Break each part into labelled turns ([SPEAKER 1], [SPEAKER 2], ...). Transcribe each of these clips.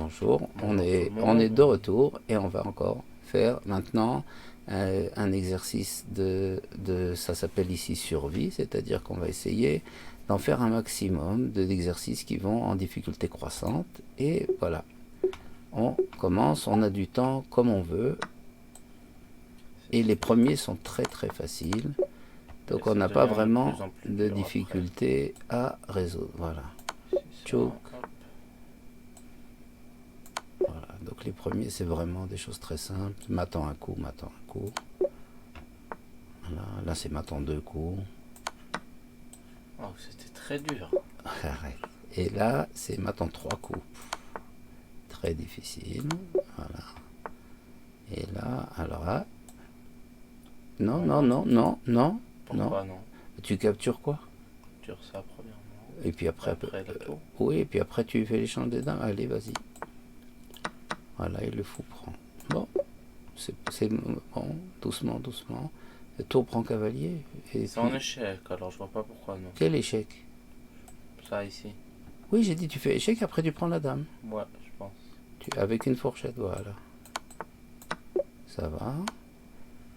[SPEAKER 1] Bonjour, on
[SPEAKER 2] Bonjour tout le
[SPEAKER 1] est
[SPEAKER 2] monde.
[SPEAKER 1] de retour et on va encore faire maintenant un exercice ça s'appelle ici survie, c'est-à-dire qu'on va essayer d'en faire un maximum d'exercices qui vont en difficulté croissante. Et voilà, on commence, on a du temps comme on veut et les premiers sont très très faciles,
[SPEAKER 2] Et
[SPEAKER 1] donc on
[SPEAKER 2] ça
[SPEAKER 1] n'a pas
[SPEAKER 2] devient de
[SPEAKER 1] vraiment
[SPEAKER 2] plus en plus
[SPEAKER 1] de
[SPEAKER 2] dur après.
[SPEAKER 1] difficulté à résoudre. Voilà,
[SPEAKER 2] C'est ça,
[SPEAKER 1] choke.
[SPEAKER 2] hop.
[SPEAKER 1] Voilà. Donc les premiers, c'est vraiment des choses très simples. M'attends un coup, m'attends un coup. Voilà. Là, c'est m'attends deux coups.
[SPEAKER 2] Oh, c'était très dur.
[SPEAKER 1] Arrête. Et là, c'est m'attends trois coups. Très difficile. Voilà. Et là, alors là. Non,
[SPEAKER 2] Non,
[SPEAKER 1] non,
[SPEAKER 2] non.
[SPEAKER 1] non, non, non, non.
[SPEAKER 2] Pourquoi non?
[SPEAKER 1] Tu captures quoi?
[SPEAKER 2] Dur ça premièrement.
[SPEAKER 1] Et puis
[SPEAKER 2] Et
[SPEAKER 1] après,
[SPEAKER 2] après le tour.
[SPEAKER 1] oui, et puis après, tu fais l'échange des dames. Allez, vas-y. Voilà, et le fou prend. Bon, c'est bon, doucement, doucement. Le tour prend cavalier. Et
[SPEAKER 2] C'est en
[SPEAKER 1] puis,
[SPEAKER 2] échec, alors je vois pas pourquoi non.
[SPEAKER 1] quel échec?
[SPEAKER 2] Ça ici.
[SPEAKER 1] Oui, j'ai dit tu fais échec, après tu prends la dame.
[SPEAKER 2] Ouais, je pense.
[SPEAKER 1] Avec une fourchette, voilà. Ça va.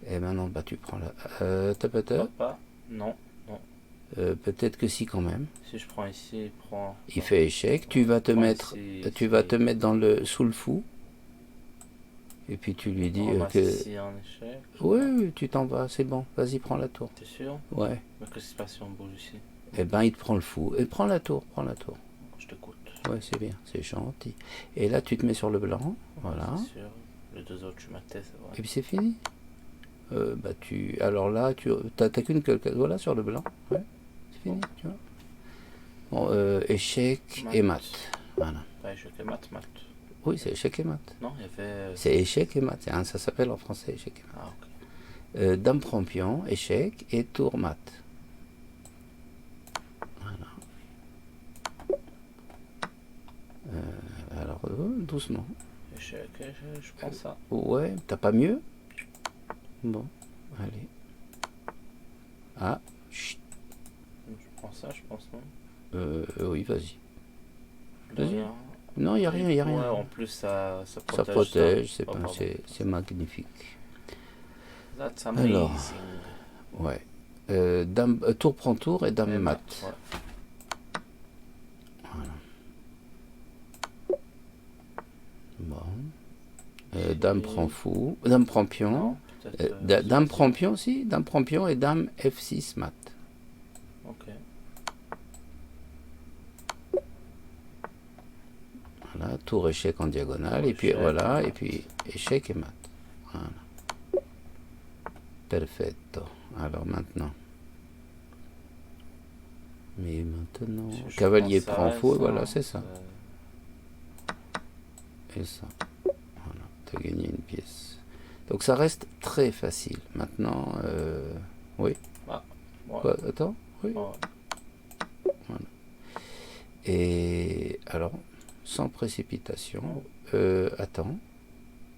[SPEAKER 1] Et maintenant, bah, tu prends la...
[SPEAKER 2] Je
[SPEAKER 1] peut-être
[SPEAKER 2] vois pas. Non, non.
[SPEAKER 1] peut-être que si quand même.
[SPEAKER 2] Si je prends ici, il prend.
[SPEAKER 1] Il fait échec. Tu vas te
[SPEAKER 2] Prends
[SPEAKER 1] mettre,
[SPEAKER 2] ici,
[SPEAKER 1] tu vas
[SPEAKER 2] ici.
[SPEAKER 1] te mettre dans le sous le fou. Et puis tu lui
[SPEAKER 2] On
[SPEAKER 1] dis
[SPEAKER 2] ramasse
[SPEAKER 1] que
[SPEAKER 2] ici en échec. Je sais
[SPEAKER 1] oui,
[SPEAKER 2] pas.
[SPEAKER 1] oui, tu t'en vas, c'est bon. Vas-y, prends la tour.
[SPEAKER 2] T'es sûr?
[SPEAKER 1] Ouais.
[SPEAKER 2] Mais qu'est-ce qui se passe si on bouge ici?
[SPEAKER 1] Et ben, il te prend le fou. Et prends la tour, prends la tour.
[SPEAKER 2] Je t'écoute.
[SPEAKER 1] Ouais, c'est bien, c'est gentil. Et là, tu te mets sur le blanc. Voilà.
[SPEAKER 2] C'est sûr. Les deux autres, je matais, c'est vrai.
[SPEAKER 1] Et puis c'est fini. Bah alors là, tu t'as qu'une voilà sur le blanc. Ouais, c'est fini, tu vois. Bon, échec et mat. Voilà.
[SPEAKER 2] Pas échec et mat.
[SPEAKER 1] Oui, c'est échec et mat.
[SPEAKER 2] Non, il y avait.
[SPEAKER 1] C'est échec et mat. Hein, ça s'appelle en français échec et mat.
[SPEAKER 2] Ah, ok.
[SPEAKER 1] Dame prend pion, échec et tour mat. Voilà. Alors, doucement.
[SPEAKER 2] Échec, je prends ça.
[SPEAKER 1] Ouais, t'as pas mieux? Bon, allez. Ah, chut.
[SPEAKER 2] Je prends ça, je pense, non?
[SPEAKER 1] Oui, vas-y.
[SPEAKER 2] Là,
[SPEAKER 1] Vas-y.
[SPEAKER 2] rien.
[SPEAKER 1] Non, y a rien, y a rien.
[SPEAKER 2] Ouais, en plus, ça
[SPEAKER 1] Ça
[SPEAKER 2] protège ça.
[SPEAKER 1] protège,
[SPEAKER 2] Oh, pardon.
[SPEAKER 1] c'est magnifique.
[SPEAKER 2] That's
[SPEAKER 1] Alors,
[SPEAKER 2] amazing.
[SPEAKER 1] ouais. Dame, tour prend tour et dame
[SPEAKER 2] Et
[SPEAKER 1] mat.
[SPEAKER 2] ouais.
[SPEAKER 1] Voilà. Bon. Dame prend fou. Dame prend pion.
[SPEAKER 2] Non, peut-être.
[SPEAKER 1] Dame prend pion aussi. Dame prend pion et dame F6 mat.
[SPEAKER 2] Ok.
[SPEAKER 1] Voilà. Tour échec en diagonale.
[SPEAKER 2] Tour,
[SPEAKER 1] et puis
[SPEAKER 2] échec,
[SPEAKER 1] voilà.
[SPEAKER 2] mat.
[SPEAKER 1] Et puis échec et mat. Voilà. Perfetto. Alors maintenant. Mais maintenant.
[SPEAKER 2] Si je
[SPEAKER 1] Cavalier
[SPEAKER 2] prends
[SPEAKER 1] prend
[SPEAKER 2] ça,
[SPEAKER 1] fou. Et
[SPEAKER 2] ça,
[SPEAKER 1] voilà, c'est ça. Et ça. Voilà. Tu as gagné une pièce. Donc ça reste très facile. Maintenant, oui.
[SPEAKER 2] Ah, ouais.
[SPEAKER 1] Quoi, attends, oui.
[SPEAKER 2] Ouais.
[SPEAKER 1] Voilà. Et alors, sans précipitation, attends.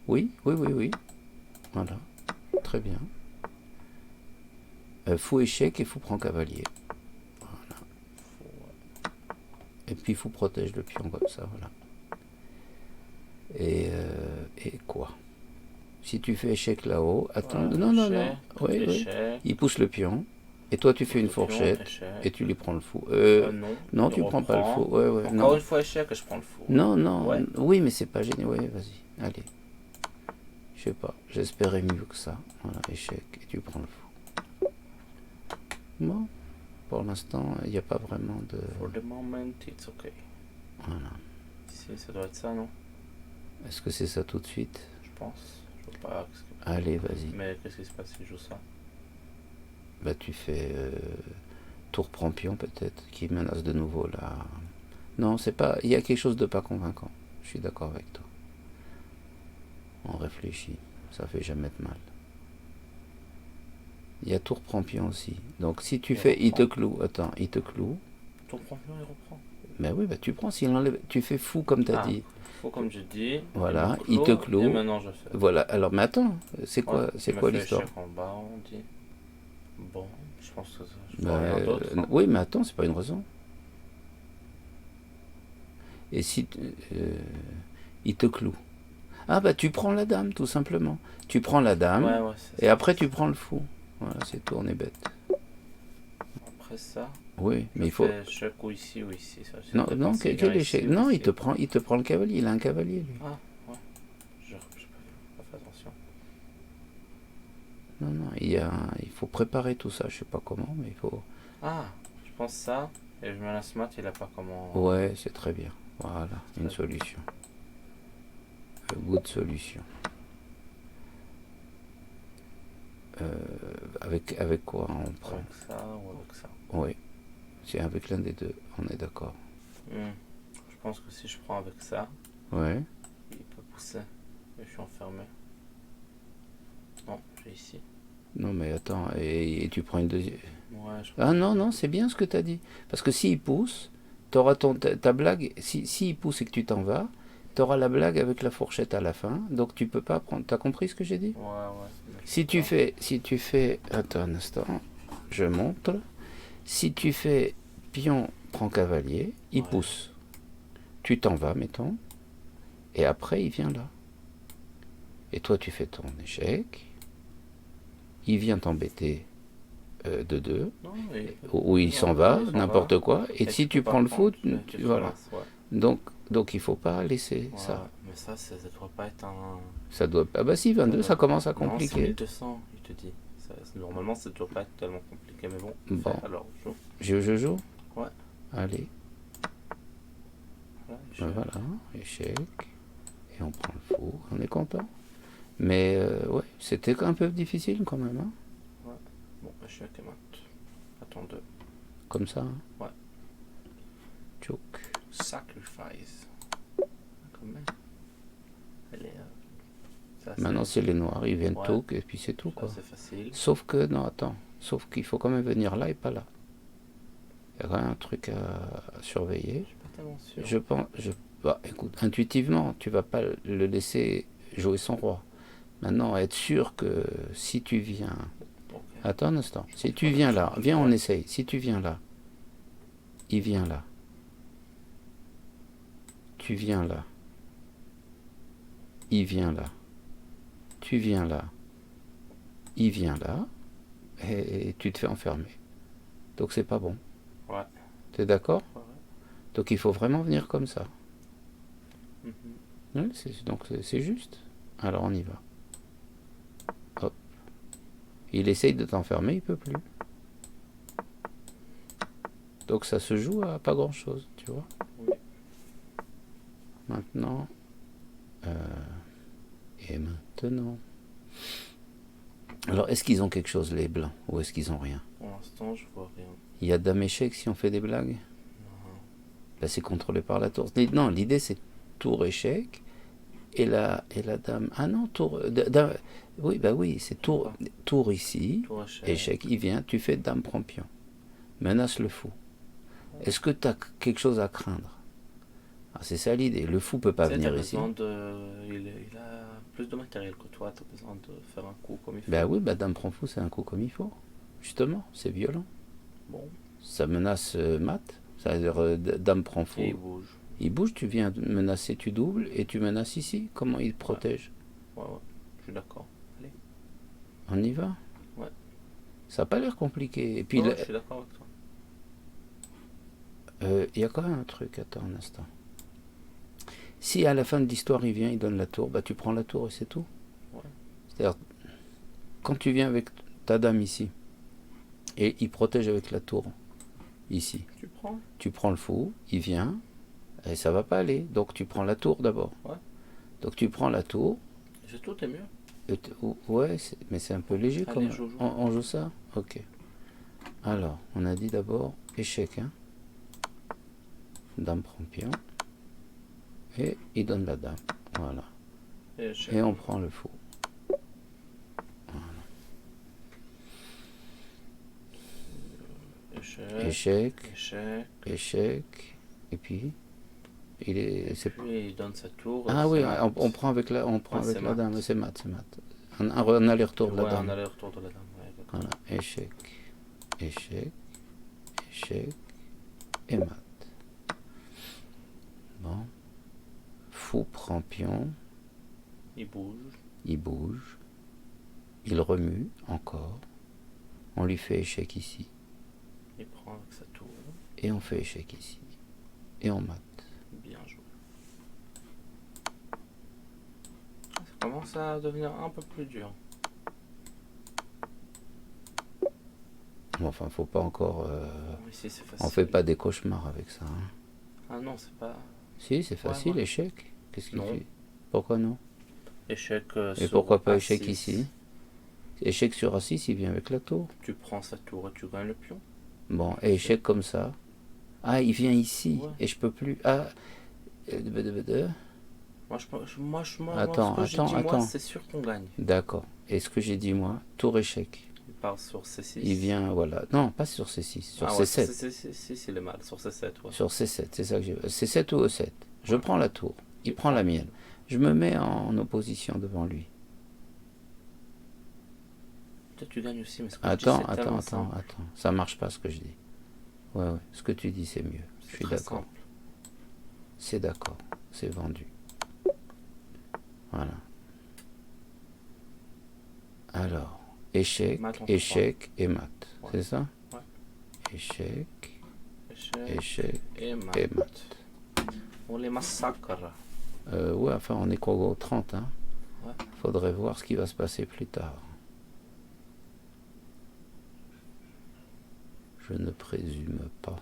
[SPEAKER 1] Oui, oui, oui, oui. Voilà. Très bien. Fou échec et fou prend cavalier. Voilà. Et puis fou protège le pion comme ça, voilà. Et quoi? Si tu fais échec là-haut, attends,
[SPEAKER 2] Voilà,
[SPEAKER 1] non, non, non,
[SPEAKER 2] échec,
[SPEAKER 1] oui, oui.
[SPEAKER 2] échec.
[SPEAKER 1] Il pousse le pion, et toi tu fais une
[SPEAKER 2] Le pion,
[SPEAKER 1] fourchette,
[SPEAKER 2] échec.
[SPEAKER 1] et tu lui prends le fou.
[SPEAKER 2] Non,
[SPEAKER 1] Non,
[SPEAKER 2] il
[SPEAKER 1] tu prends pas le fou.
[SPEAKER 2] reprend.
[SPEAKER 1] Ouais, ouais,
[SPEAKER 2] Encore
[SPEAKER 1] non.
[SPEAKER 2] une fois, échec et je prends le fou.
[SPEAKER 1] Non, non,
[SPEAKER 2] Ouais.
[SPEAKER 1] oui, mais c'est pas génial. Ouais, vas-y, allez. Je sais pas, j'espérais mieux que ça. Voilà, échec, et tu prends le fou. Bon, pour l'instant, il n'y a pas vraiment de...
[SPEAKER 2] For the moment, it's okay.
[SPEAKER 1] Voilà.
[SPEAKER 2] Ici, ça doit être ça, non?
[SPEAKER 1] Est-ce que c'est ça tout de suite?
[SPEAKER 2] Je pense. Je vois pas.
[SPEAKER 1] Allez, vas-y.
[SPEAKER 2] Mais qu'est-ce qui se passe si je joue ça?
[SPEAKER 1] Bah tu fais tour prend pion peut-être, qui menace de nouveau là. Non, c'est pas... Il y a quelque chose de pas convaincant. Je suis d'accord avec toi. On réfléchit. Ça fait jamais de mal. Il y a tour prend pion aussi. Donc si tu fais... Il te cloue. Attends, il te cloue.
[SPEAKER 2] Ton prend pion, il reprend.
[SPEAKER 1] Ben oui, bah tu prends s'il enlève... Tu fais fou comme t'as dit.
[SPEAKER 2] Faut comme je dis.
[SPEAKER 1] Voilà, il te cloue.
[SPEAKER 2] Et maintenant, je fais.
[SPEAKER 1] Voilà, alors mais attends, c'est quoi, l'histoire?
[SPEAKER 2] Échec en bas, on dit. Bon, je pense que ça, je
[SPEAKER 1] Ben,
[SPEAKER 2] vois rien d'autre. Hein.
[SPEAKER 1] oui, mais attends, c'est pas une raison. Et si... Il te cloue. Ah bah tu prends la dame, tout simplement. Tu prends la dame,
[SPEAKER 2] Ouais, ouais, c'est
[SPEAKER 1] et
[SPEAKER 2] ça.
[SPEAKER 1] après tu prends le fou. Voilà, c'est tout, on est bête.
[SPEAKER 2] Après ça,
[SPEAKER 1] Oui,
[SPEAKER 2] je
[SPEAKER 1] mais il faut...
[SPEAKER 2] fais chèque ou ici. Ça
[SPEAKER 1] Non,
[SPEAKER 2] dépend
[SPEAKER 1] non,
[SPEAKER 2] s'il vient
[SPEAKER 1] quel
[SPEAKER 2] ici
[SPEAKER 1] échec?
[SPEAKER 2] ou
[SPEAKER 1] Non,
[SPEAKER 2] ici.
[SPEAKER 1] il te prend le cavalier, il a un cavalier, lui.
[SPEAKER 2] Ah, ouais. J'ai pas fait attention.
[SPEAKER 1] Non, non, il faut préparer tout ça, je sais pas comment, mais il faut...
[SPEAKER 2] Ah, je pense ça, et je menace mat, il a pas comment.
[SPEAKER 1] Ouais, c'est très bien. Voilà, une
[SPEAKER 2] Très
[SPEAKER 1] solution. Good solution. Avec quoi on prend?
[SPEAKER 2] Avec ça ou avec ça.
[SPEAKER 1] Oui, c'est avec l'un des deux, on est d'accord.
[SPEAKER 2] Je pense que si je prends avec ça,
[SPEAKER 1] Ouais.
[SPEAKER 2] il peut pousser. Et je suis enfermé. Non, j'ai ici.
[SPEAKER 1] Non, mais attends, et tu prends une deuxième...
[SPEAKER 2] Ouais, je
[SPEAKER 1] Ah non, non, c'est bien ce que tu as dit. Parce que s'il pousse, tu auras ta blague. Si il pousse et que tu t'en vas, tu auras la blague avec la fourchette à la fin. Donc tu peux pas prendre. T'as compris ce que j'ai dit?
[SPEAKER 2] Ouais.
[SPEAKER 1] Si tu fais. Attends un instant, je montre. Si tu fais pion, prend cavalier, il
[SPEAKER 2] Ouais.
[SPEAKER 1] pousse. Tu t'en vas, mettons. Et après, il vient là. Et toi, tu fais ton échec. Il vient t'embêter de deux.
[SPEAKER 2] Non, mais
[SPEAKER 1] Ou il s'en va, n'importe quoi. Et si tu prends le foot, voilà.
[SPEAKER 2] Ouais.
[SPEAKER 1] Donc il faut pas laisser
[SPEAKER 2] Ouais,
[SPEAKER 1] ça.
[SPEAKER 2] mais ça doit pas être un.
[SPEAKER 1] Ça doit. Ah bah si, 22, ça commence à
[SPEAKER 2] Non, c'est
[SPEAKER 1] compliquer.
[SPEAKER 2] 1200, il te dit. Normalement, ça doit pas être tellement compliqué, mais bon.
[SPEAKER 1] Bon.
[SPEAKER 2] Alors,
[SPEAKER 1] Je joue.
[SPEAKER 2] Ouais.
[SPEAKER 1] Allez,
[SPEAKER 2] Voilà,
[SPEAKER 1] voilà, échec. Et on prend le fou, on est content. Mais ouais, c'était un peu difficile quand même, hein.
[SPEAKER 2] Ouais. Bon, échec et mat. Attends deux.
[SPEAKER 1] Comme ça, hein.
[SPEAKER 2] Ouais.
[SPEAKER 1] Choke.
[SPEAKER 2] Sacrifice. Quand même. Elle est.
[SPEAKER 1] Maintenant c'est les noirs, ils viennent
[SPEAKER 2] Ouais.
[SPEAKER 1] toque et puis c'est tout quoi.
[SPEAKER 2] C'est facile.
[SPEAKER 1] Sauf que, non, attends, sauf qu'il faut quand même venir là et pas là. Il y a quand même un truc à surveiller.
[SPEAKER 2] Je suis pas tellement sûr.
[SPEAKER 1] Je pense, bah, écoute, intuitivement, tu vas pas le laisser jouer son roi. Maintenant, être sûr que si tu viens...
[SPEAKER 2] Ok.
[SPEAKER 1] Attends un instant. Si tu viens là, viens, on essaye. Si tu viens là, il vient là. Tu viens là. Il vient là. Tu viens là. Il vient là. Et tu te fais enfermer. Donc c'est pas bon.
[SPEAKER 2] Ouais.
[SPEAKER 1] T'es d'accord?
[SPEAKER 2] Ouais.
[SPEAKER 1] Donc il faut vraiment venir comme ça.
[SPEAKER 2] Mhm.
[SPEAKER 1] Ouais, donc c'est juste. Alors on y va. Hop. Il essaye de t'enfermer, il peut plus. Donc ça se joue à pas grand chose, tu vois.
[SPEAKER 2] Oui.
[SPEAKER 1] Maintenant. Et maintenant. Alors est-ce qu'ils ont quelque chose les blancs ou est-ce qu'ils ont rien?
[SPEAKER 2] Pour l'instant, je vois rien.
[SPEAKER 1] Il y a dame échec si on fait des blagues?
[SPEAKER 2] Non.
[SPEAKER 1] Ben, c'est contrôlé par la tour. Non, l'idée c'est tour échec et la dame. Ah non, tour. Oui, bah oui, c'est tour ici.
[SPEAKER 2] Tour échec.
[SPEAKER 1] Échec, il vient, tu fais dame prend pion. Menace le fou. Est-ce que tu as quelque chose à craindre? Ah, c'est ça l'idée. Le fou peut pas venir ici.
[SPEAKER 2] Il a plus de matériel que toi, tu as besoin de faire un coup comme il faut.
[SPEAKER 1] Ben oui, bah dame prend fou, c'est un coup comme il faut. Justement, c'est violent.
[SPEAKER 2] Bon.
[SPEAKER 1] Ça menace mat. Ça veut dire dame prend fou.
[SPEAKER 2] Et il bouge.
[SPEAKER 1] Il bouge, tu viens menacer, tu doubles et tu menaces ici. Comment il protège?
[SPEAKER 2] Ouais, je suis d'accord. Allez.
[SPEAKER 1] On y va?
[SPEAKER 2] Ouais.
[SPEAKER 1] Ça n'a pas l'air compliqué. Et puis,
[SPEAKER 2] je suis d'accord avec toi.
[SPEAKER 1] il y a quand même un truc. Attends un instant. Si à la fin de l'histoire il vient, il donne la tour, bah tu prends la tour et c'est tout.
[SPEAKER 2] Ouais.
[SPEAKER 1] C'est-à-dire, quand tu viens avec ta dame ici, et il protège avec la tour ici, tu prends le fou, il vient, et ça va pas aller. Donc tu prends la tour d'abord.
[SPEAKER 2] Ouais.
[SPEAKER 1] Donc tu prends la tour.
[SPEAKER 2] C'est tout est mieux.
[SPEAKER 1] Ouais, mais c'est un peu léger.
[SPEAKER 2] Allez,
[SPEAKER 1] comme on joue ça? Ok. Alors, on a dit d'abord échec, hein. Dame prend pion. Et il donne la dame. Voilà. Et on prend le fou. Voilà. Échec. Et puis
[SPEAKER 2] puis il donne sa tour.
[SPEAKER 1] Ah oui, on prend avec la dame. C'est mat. Un aller-retour de la dame.
[SPEAKER 2] Un aller-retour de la dame. Ouais,
[SPEAKER 1] voilà. Échec. Et mat. Bon. fou prend pion,
[SPEAKER 2] Il bouge.
[SPEAKER 1] il bouge, il remue encore, on lui fait échec ici,
[SPEAKER 2] Il prend avec sa tour.
[SPEAKER 1] et on fait échec ici, et on mate.
[SPEAKER 2] Bien joué. Ça commence à devenir un peu plus dur.
[SPEAKER 1] Bon, enfin, faut pas encore...
[SPEAKER 2] Ici, c'est facile.
[SPEAKER 1] on fait pas des cauchemars avec ça. Hein.
[SPEAKER 2] Ah non, c'est pas...
[SPEAKER 1] Si, c'est facile,
[SPEAKER 2] ouais.
[SPEAKER 1] échec. Qu'est-ce qu'il
[SPEAKER 2] Non.
[SPEAKER 1] fait? Pourquoi non?
[SPEAKER 2] Échec
[SPEAKER 1] Et
[SPEAKER 2] sur
[SPEAKER 1] pourquoi pas
[SPEAKER 2] A6.
[SPEAKER 1] échec ici? Échec sur A6, il vient avec la tour.
[SPEAKER 2] Tu prends sa tour et tu gagnes le pion.
[SPEAKER 1] Bon, et échec comme ça. Ah, il vient ici,
[SPEAKER 2] Ouais.
[SPEAKER 1] et je peux plus... Ah... Attends.
[SPEAKER 2] C'est sûr qu'on gagne.
[SPEAKER 1] D'accord. Et ce que j'ai dit, moi, tour échec.
[SPEAKER 2] Il part sur C6.
[SPEAKER 1] Il vient, voilà. Non, pas sur C6, sur C7.
[SPEAKER 2] C6, il est mal. Sur C7, ouais.
[SPEAKER 1] Sur C7, c'est ça que j'ai... C7 ou E7. Je prends la tour. Il prend la mienne. Je me mets en opposition devant lui.
[SPEAKER 2] Peut-être tu gagnes aussi, mais ce que
[SPEAKER 1] Attends.
[SPEAKER 2] je dis, c'est tellement simple.
[SPEAKER 1] Ça marche pas ce que je dis. Ouais. Ce que tu dis, c'est mieux. Je suis
[SPEAKER 2] très
[SPEAKER 1] d'accord.
[SPEAKER 2] simple.
[SPEAKER 1] C'est d'accord. C'est vendu. Voilà. Alors, échec,
[SPEAKER 2] Mat en
[SPEAKER 1] échec et mat.
[SPEAKER 2] Ouais.
[SPEAKER 1] C'est ça?
[SPEAKER 2] Ouais.
[SPEAKER 1] Échec,
[SPEAKER 2] Échec et mat.
[SPEAKER 1] et mat.
[SPEAKER 2] On les massacre.
[SPEAKER 1] Ouais, enfin, on est quoi au 30, hein?
[SPEAKER 2] Ouais.
[SPEAKER 1] Faudrait voir ce qui va se passer plus tard. Je ne présume pas.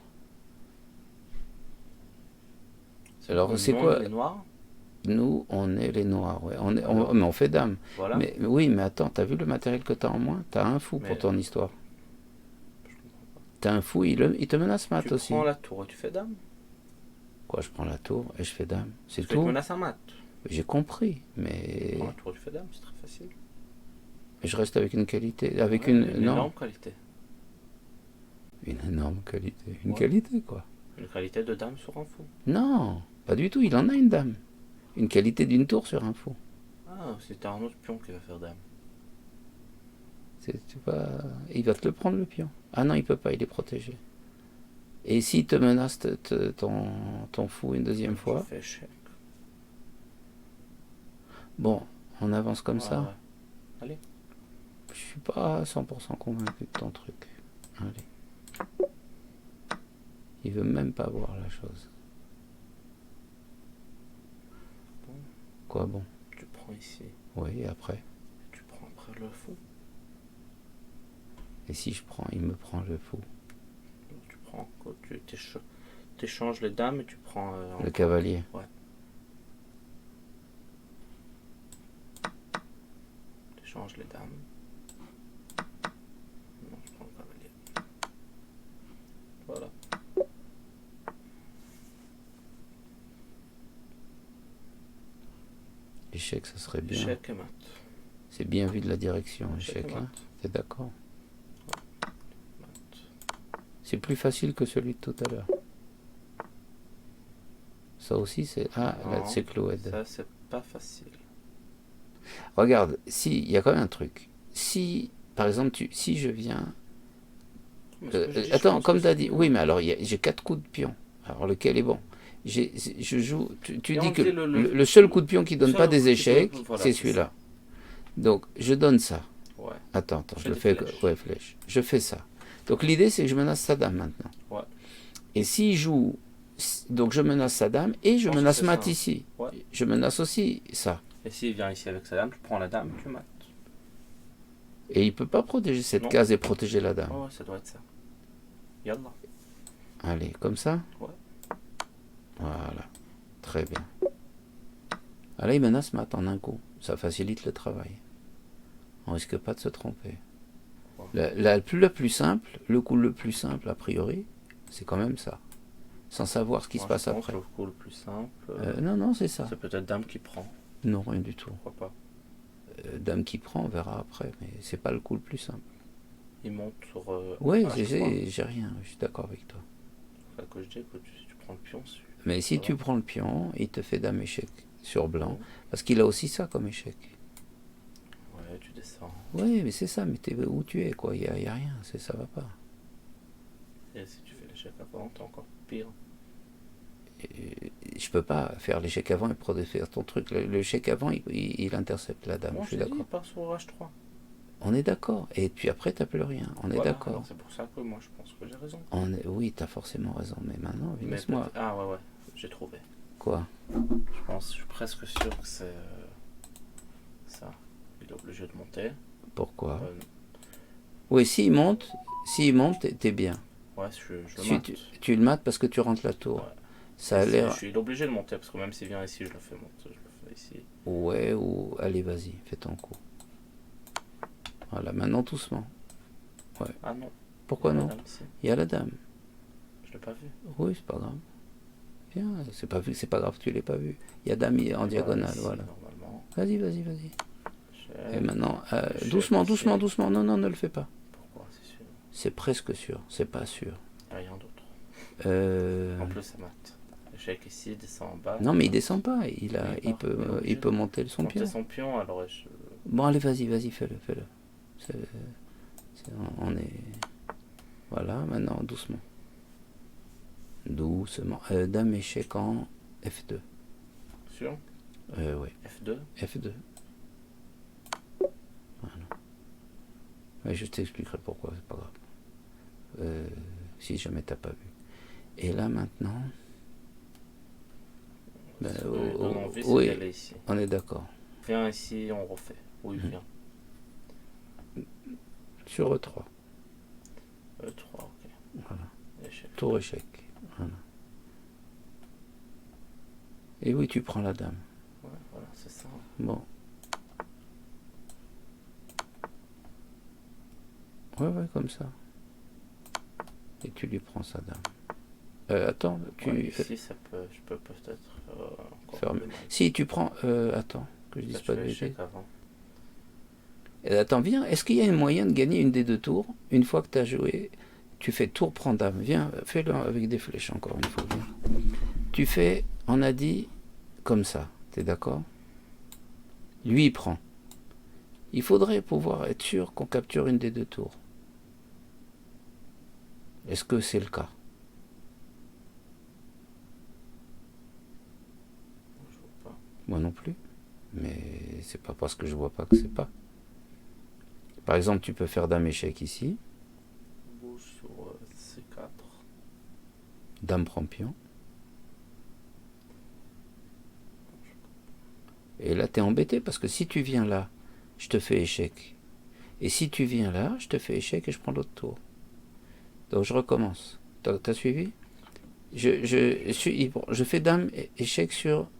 [SPEAKER 1] Alors, c'est quoi?
[SPEAKER 2] Les noirs.
[SPEAKER 1] Nous, on est les noirs, ouais. Mais on fait dame.
[SPEAKER 2] Voilà.
[SPEAKER 1] Mais oui, mais attends, t'as vu le matériel que t'as en moins? T'as un fou pour ton histoire.
[SPEAKER 2] Je comprends pas.
[SPEAKER 1] T'as un fou, il te menace mat aussi.
[SPEAKER 2] Tu prends la tour et tu fais dame.
[SPEAKER 1] Quoi, je prends la tour et je fais dame. C'est
[SPEAKER 2] Tu fais une
[SPEAKER 1] tout.
[SPEAKER 2] menace à mat.
[SPEAKER 1] J'ai compris, mais
[SPEAKER 2] Tu prends la tour et tu fais dame, c'est très facile.
[SPEAKER 1] je reste avec une qualité, avec
[SPEAKER 2] Ouais,
[SPEAKER 1] une
[SPEAKER 2] énorme qualité.
[SPEAKER 1] Une énorme qualité. Une
[SPEAKER 2] Ouais.
[SPEAKER 1] qualité, quoi.
[SPEAKER 2] Une qualité de dame sur un fou.
[SPEAKER 1] Non, pas du tout, il en a une dame. Une qualité d'une tour sur un fou.
[SPEAKER 2] Ah, c'est un autre pion qui va faire dame.
[SPEAKER 1] Il va te le prendre, le pion. Ah non, il peut pas, il est protégé. Et s'il te menace ton fou une deuxième fois,
[SPEAKER 2] Tu fais échec.
[SPEAKER 1] bon, on avance comme ça.
[SPEAKER 2] Ouais. Allez.
[SPEAKER 1] Je suis pas 100% convaincu de ton truc. Allez. Il veut même pas voir la chose.
[SPEAKER 2] Bon.
[SPEAKER 1] Quoi bon?
[SPEAKER 2] Tu prends ici.
[SPEAKER 1] Oui, et après.
[SPEAKER 2] Tu prends après le fou.
[SPEAKER 1] Et si je prends, il me prend le fou.
[SPEAKER 2] Tu prends. Tu échanges les dames et tu prends.
[SPEAKER 1] Le cavalier.
[SPEAKER 2] Ouais. Tu échanges les dames. Non, je prends le cavalier. Voilà.
[SPEAKER 1] Échec, ça serait bien.
[SPEAKER 2] Échec et mat.
[SPEAKER 1] C'est bien vu de la direction, échec.
[SPEAKER 2] et
[SPEAKER 1] Hein?
[SPEAKER 2] mat.
[SPEAKER 1] T'es d'accord?
[SPEAKER 2] Mat.
[SPEAKER 1] C'est plus facile que celui de tout à l'heure. Ça aussi, c'est... Ah, là,
[SPEAKER 2] Non,
[SPEAKER 1] c'est Cloed.
[SPEAKER 2] Ça, c'est pas facile.
[SPEAKER 1] Regarde, si, il y a quand même un truc. Si, par exemple, si je viens...
[SPEAKER 2] Mais ce que je dis, je
[SPEAKER 1] attends,
[SPEAKER 2] pense
[SPEAKER 1] comme
[SPEAKER 2] que
[SPEAKER 1] tu as
[SPEAKER 2] c'est
[SPEAKER 1] dit,
[SPEAKER 2] bon.
[SPEAKER 1] oui, mais alors j'ai 4 coups de pion. Alors lequel est bon? Je joue. Tu
[SPEAKER 2] Et
[SPEAKER 1] dis
[SPEAKER 2] on
[SPEAKER 1] que
[SPEAKER 2] dit
[SPEAKER 1] le seul coup de pion qui donne
[SPEAKER 2] seul
[SPEAKER 1] pas
[SPEAKER 2] coup
[SPEAKER 1] des
[SPEAKER 2] qui
[SPEAKER 1] échecs,
[SPEAKER 2] donne- voilà,
[SPEAKER 1] c'est
[SPEAKER 2] c'est
[SPEAKER 1] celui-là. Donc je donne ça.
[SPEAKER 2] Ouais.
[SPEAKER 1] Attends,
[SPEAKER 2] Je
[SPEAKER 1] je
[SPEAKER 2] fais
[SPEAKER 1] le
[SPEAKER 2] des
[SPEAKER 1] fais.
[SPEAKER 2] flèches.
[SPEAKER 1] Ouais, flèche. Je fais ça. Donc l'idée c'est que je menace sa dame maintenant.
[SPEAKER 2] Ouais.
[SPEAKER 1] Et s'il joue, donc je menace sa dame et je
[SPEAKER 2] pense que
[SPEAKER 1] menace
[SPEAKER 2] c'est
[SPEAKER 1] mat
[SPEAKER 2] ça.
[SPEAKER 1] ici.
[SPEAKER 2] Ouais.
[SPEAKER 1] Je menace aussi ça.
[SPEAKER 2] Et s'il vient ici avec sa dame, tu prends la dame, tu mates.
[SPEAKER 1] Et il peut pas protéger cette
[SPEAKER 2] Non.
[SPEAKER 1] case et protéger la dame.
[SPEAKER 2] Ouais, ça doit être ça. Yallah.
[SPEAKER 1] Allez, comme ça.
[SPEAKER 2] Ouais.
[SPEAKER 1] Voilà. Très bien. Ah là, il menace mat en un coup. Ça facilite le travail. On risque pas de se tromper.
[SPEAKER 2] Ouais.
[SPEAKER 1] Le plus simple, le coup le plus simple a priori, c'est quand même ça. Sans savoir ce qui se passe
[SPEAKER 2] Je pense
[SPEAKER 1] après.
[SPEAKER 2] que le coup le plus simple,
[SPEAKER 1] Non, c'est ça.
[SPEAKER 2] c'est peut-être dame qui prend.
[SPEAKER 1] Non, rien du tout.
[SPEAKER 2] Pourquoi pas.
[SPEAKER 1] Dame qui prend, on verra après, mais c'est pas le coup le plus simple.
[SPEAKER 2] Il monte sur.
[SPEAKER 1] Oui,
[SPEAKER 2] H3.
[SPEAKER 1] j'ai rien, je suis d'accord avec toi.
[SPEAKER 2] Enfin, que je dis que tu prends le pion dessus.
[SPEAKER 1] Mais si
[SPEAKER 2] Ça
[SPEAKER 1] tu
[SPEAKER 2] va.
[SPEAKER 1] prends le pion, il te fait dame échec sur blanc,
[SPEAKER 2] Ouais.
[SPEAKER 1] parce qu'il a aussi ça comme échec.
[SPEAKER 2] Ouais, tu descends.
[SPEAKER 1] Oui, mais c'est ça, mais t'es où tu es, quoi, y a rien, ça va pas.
[SPEAKER 2] Et si tu fais l'échec avant, t'es encore pire.
[SPEAKER 1] je peux pas faire l'échec avant et faire ton truc. L'échec avant, il intercepte la dame.
[SPEAKER 2] Moi,
[SPEAKER 1] Je suis
[SPEAKER 2] je t'ai dit,
[SPEAKER 1] d'accord.
[SPEAKER 2] il part sur H3.
[SPEAKER 1] On est d'accord. Et puis après, t'as plus rien. On est
[SPEAKER 2] Voilà,
[SPEAKER 1] d'accord.
[SPEAKER 2] alors c'est pour ça que moi, je pense que j'ai raison.
[SPEAKER 1] Oui, t'as forcément raison. Mais maintenant,
[SPEAKER 2] Mais
[SPEAKER 1] laisse-moi.
[SPEAKER 2] ah ouais, j'ai trouvé.
[SPEAKER 1] Quoi?
[SPEAKER 2] Je suis presque sûr que c'est ça. Il est obligé de monter.
[SPEAKER 1] Pourquoi?
[SPEAKER 2] Euh,
[SPEAKER 1] Oui, s'il monte, t'es bien.
[SPEAKER 2] ouais, je le mate.
[SPEAKER 1] Tu le mates parce que tu rentres la tour.
[SPEAKER 2] Ouais.
[SPEAKER 1] Ça a l'air.
[SPEAKER 2] Il est obligé de monter parce que même s'il vient ici, je le fais monter. Je le fais ici.
[SPEAKER 1] Ouais, ou. Allez, vas-y, fais ton coup. Voilà, maintenant doucement. Ouais.
[SPEAKER 2] Ah non.
[SPEAKER 1] Pourquoi non? Il y a la dame.
[SPEAKER 2] Je l'ai pas vu.
[SPEAKER 1] Oui, c'est pas grave. Viens, c'est pas grave que tu l'aies pas vu. Il y a dame en diagonale,
[SPEAKER 2] ici,
[SPEAKER 1] voilà.
[SPEAKER 2] Normalement.
[SPEAKER 1] Vas-y. Et maintenant,
[SPEAKER 2] Chef
[SPEAKER 1] doucement. Non, ne le fais pas.
[SPEAKER 2] Pourquoi? C'est sûr.
[SPEAKER 1] C'est presque sûr, c'est pas sûr.
[SPEAKER 2] Il n'y a rien d'autre.
[SPEAKER 1] Euh,
[SPEAKER 2] En plus, ça mate. Échec ici, descend en bas.
[SPEAKER 1] Non, mais il descend pas. Il
[SPEAKER 2] il
[SPEAKER 1] peut monter son pion.
[SPEAKER 2] Monter son pion, alors
[SPEAKER 1] Bon, allez, vas-y, fais-le. On est. Voilà, maintenant, doucement. Doucement. Dame échec en F2.
[SPEAKER 2] Sûr?
[SPEAKER 1] Oui.
[SPEAKER 2] F2?
[SPEAKER 1] F2. Voilà. Ouais, je t'expliquerai pourquoi, c'est pas grave. Si jamais t'as pas vu. Et là maintenant. Oui,
[SPEAKER 2] ici.
[SPEAKER 1] on est d'accord.
[SPEAKER 2] Viens ici, on refait. Oui, viens.
[SPEAKER 1] Sur E3.
[SPEAKER 2] E3, ok.
[SPEAKER 1] Voilà.
[SPEAKER 2] Échec.
[SPEAKER 1] Tour échec. Voilà. Et oui, tu prends la dame.
[SPEAKER 2] Ouais, voilà, c'est ça.
[SPEAKER 1] Bon. Ouais, comme ça. Et tu lui prends sa dame. Attends,
[SPEAKER 2] ici, je peux peut-être encore
[SPEAKER 1] fermer. Si, tu prends... attends, que je dise pas de bêtises. Attends, viens, est-ce qu'il y a un moyen de gagner une des deux tours? Une fois que tu as joué, tu fais tour, prends dame. Viens, fais-le avec des flèches encore une fois. Viens. Tu fais, on a dit, comme ça. T'es d'accord? Lui, il prend. Il faudrait pouvoir être sûr qu'on capture une des deux tours. Est-ce que c'est le cas?
[SPEAKER 2] Je vois pas.
[SPEAKER 1] Moi non plus. Mais c'est pas parce que je vois pas que c'est pas. Par exemple, tu peux faire dame échec ici.
[SPEAKER 2] Bouge sur C4.
[SPEAKER 1] Dame prend pion. Et là, t'es embêté parce que si tu viens là, je te fais échec. Et si tu viens là, je te fais échec et je prends l'autre tour. Donc je recommence. T'as suivi? Je fais dame échec sur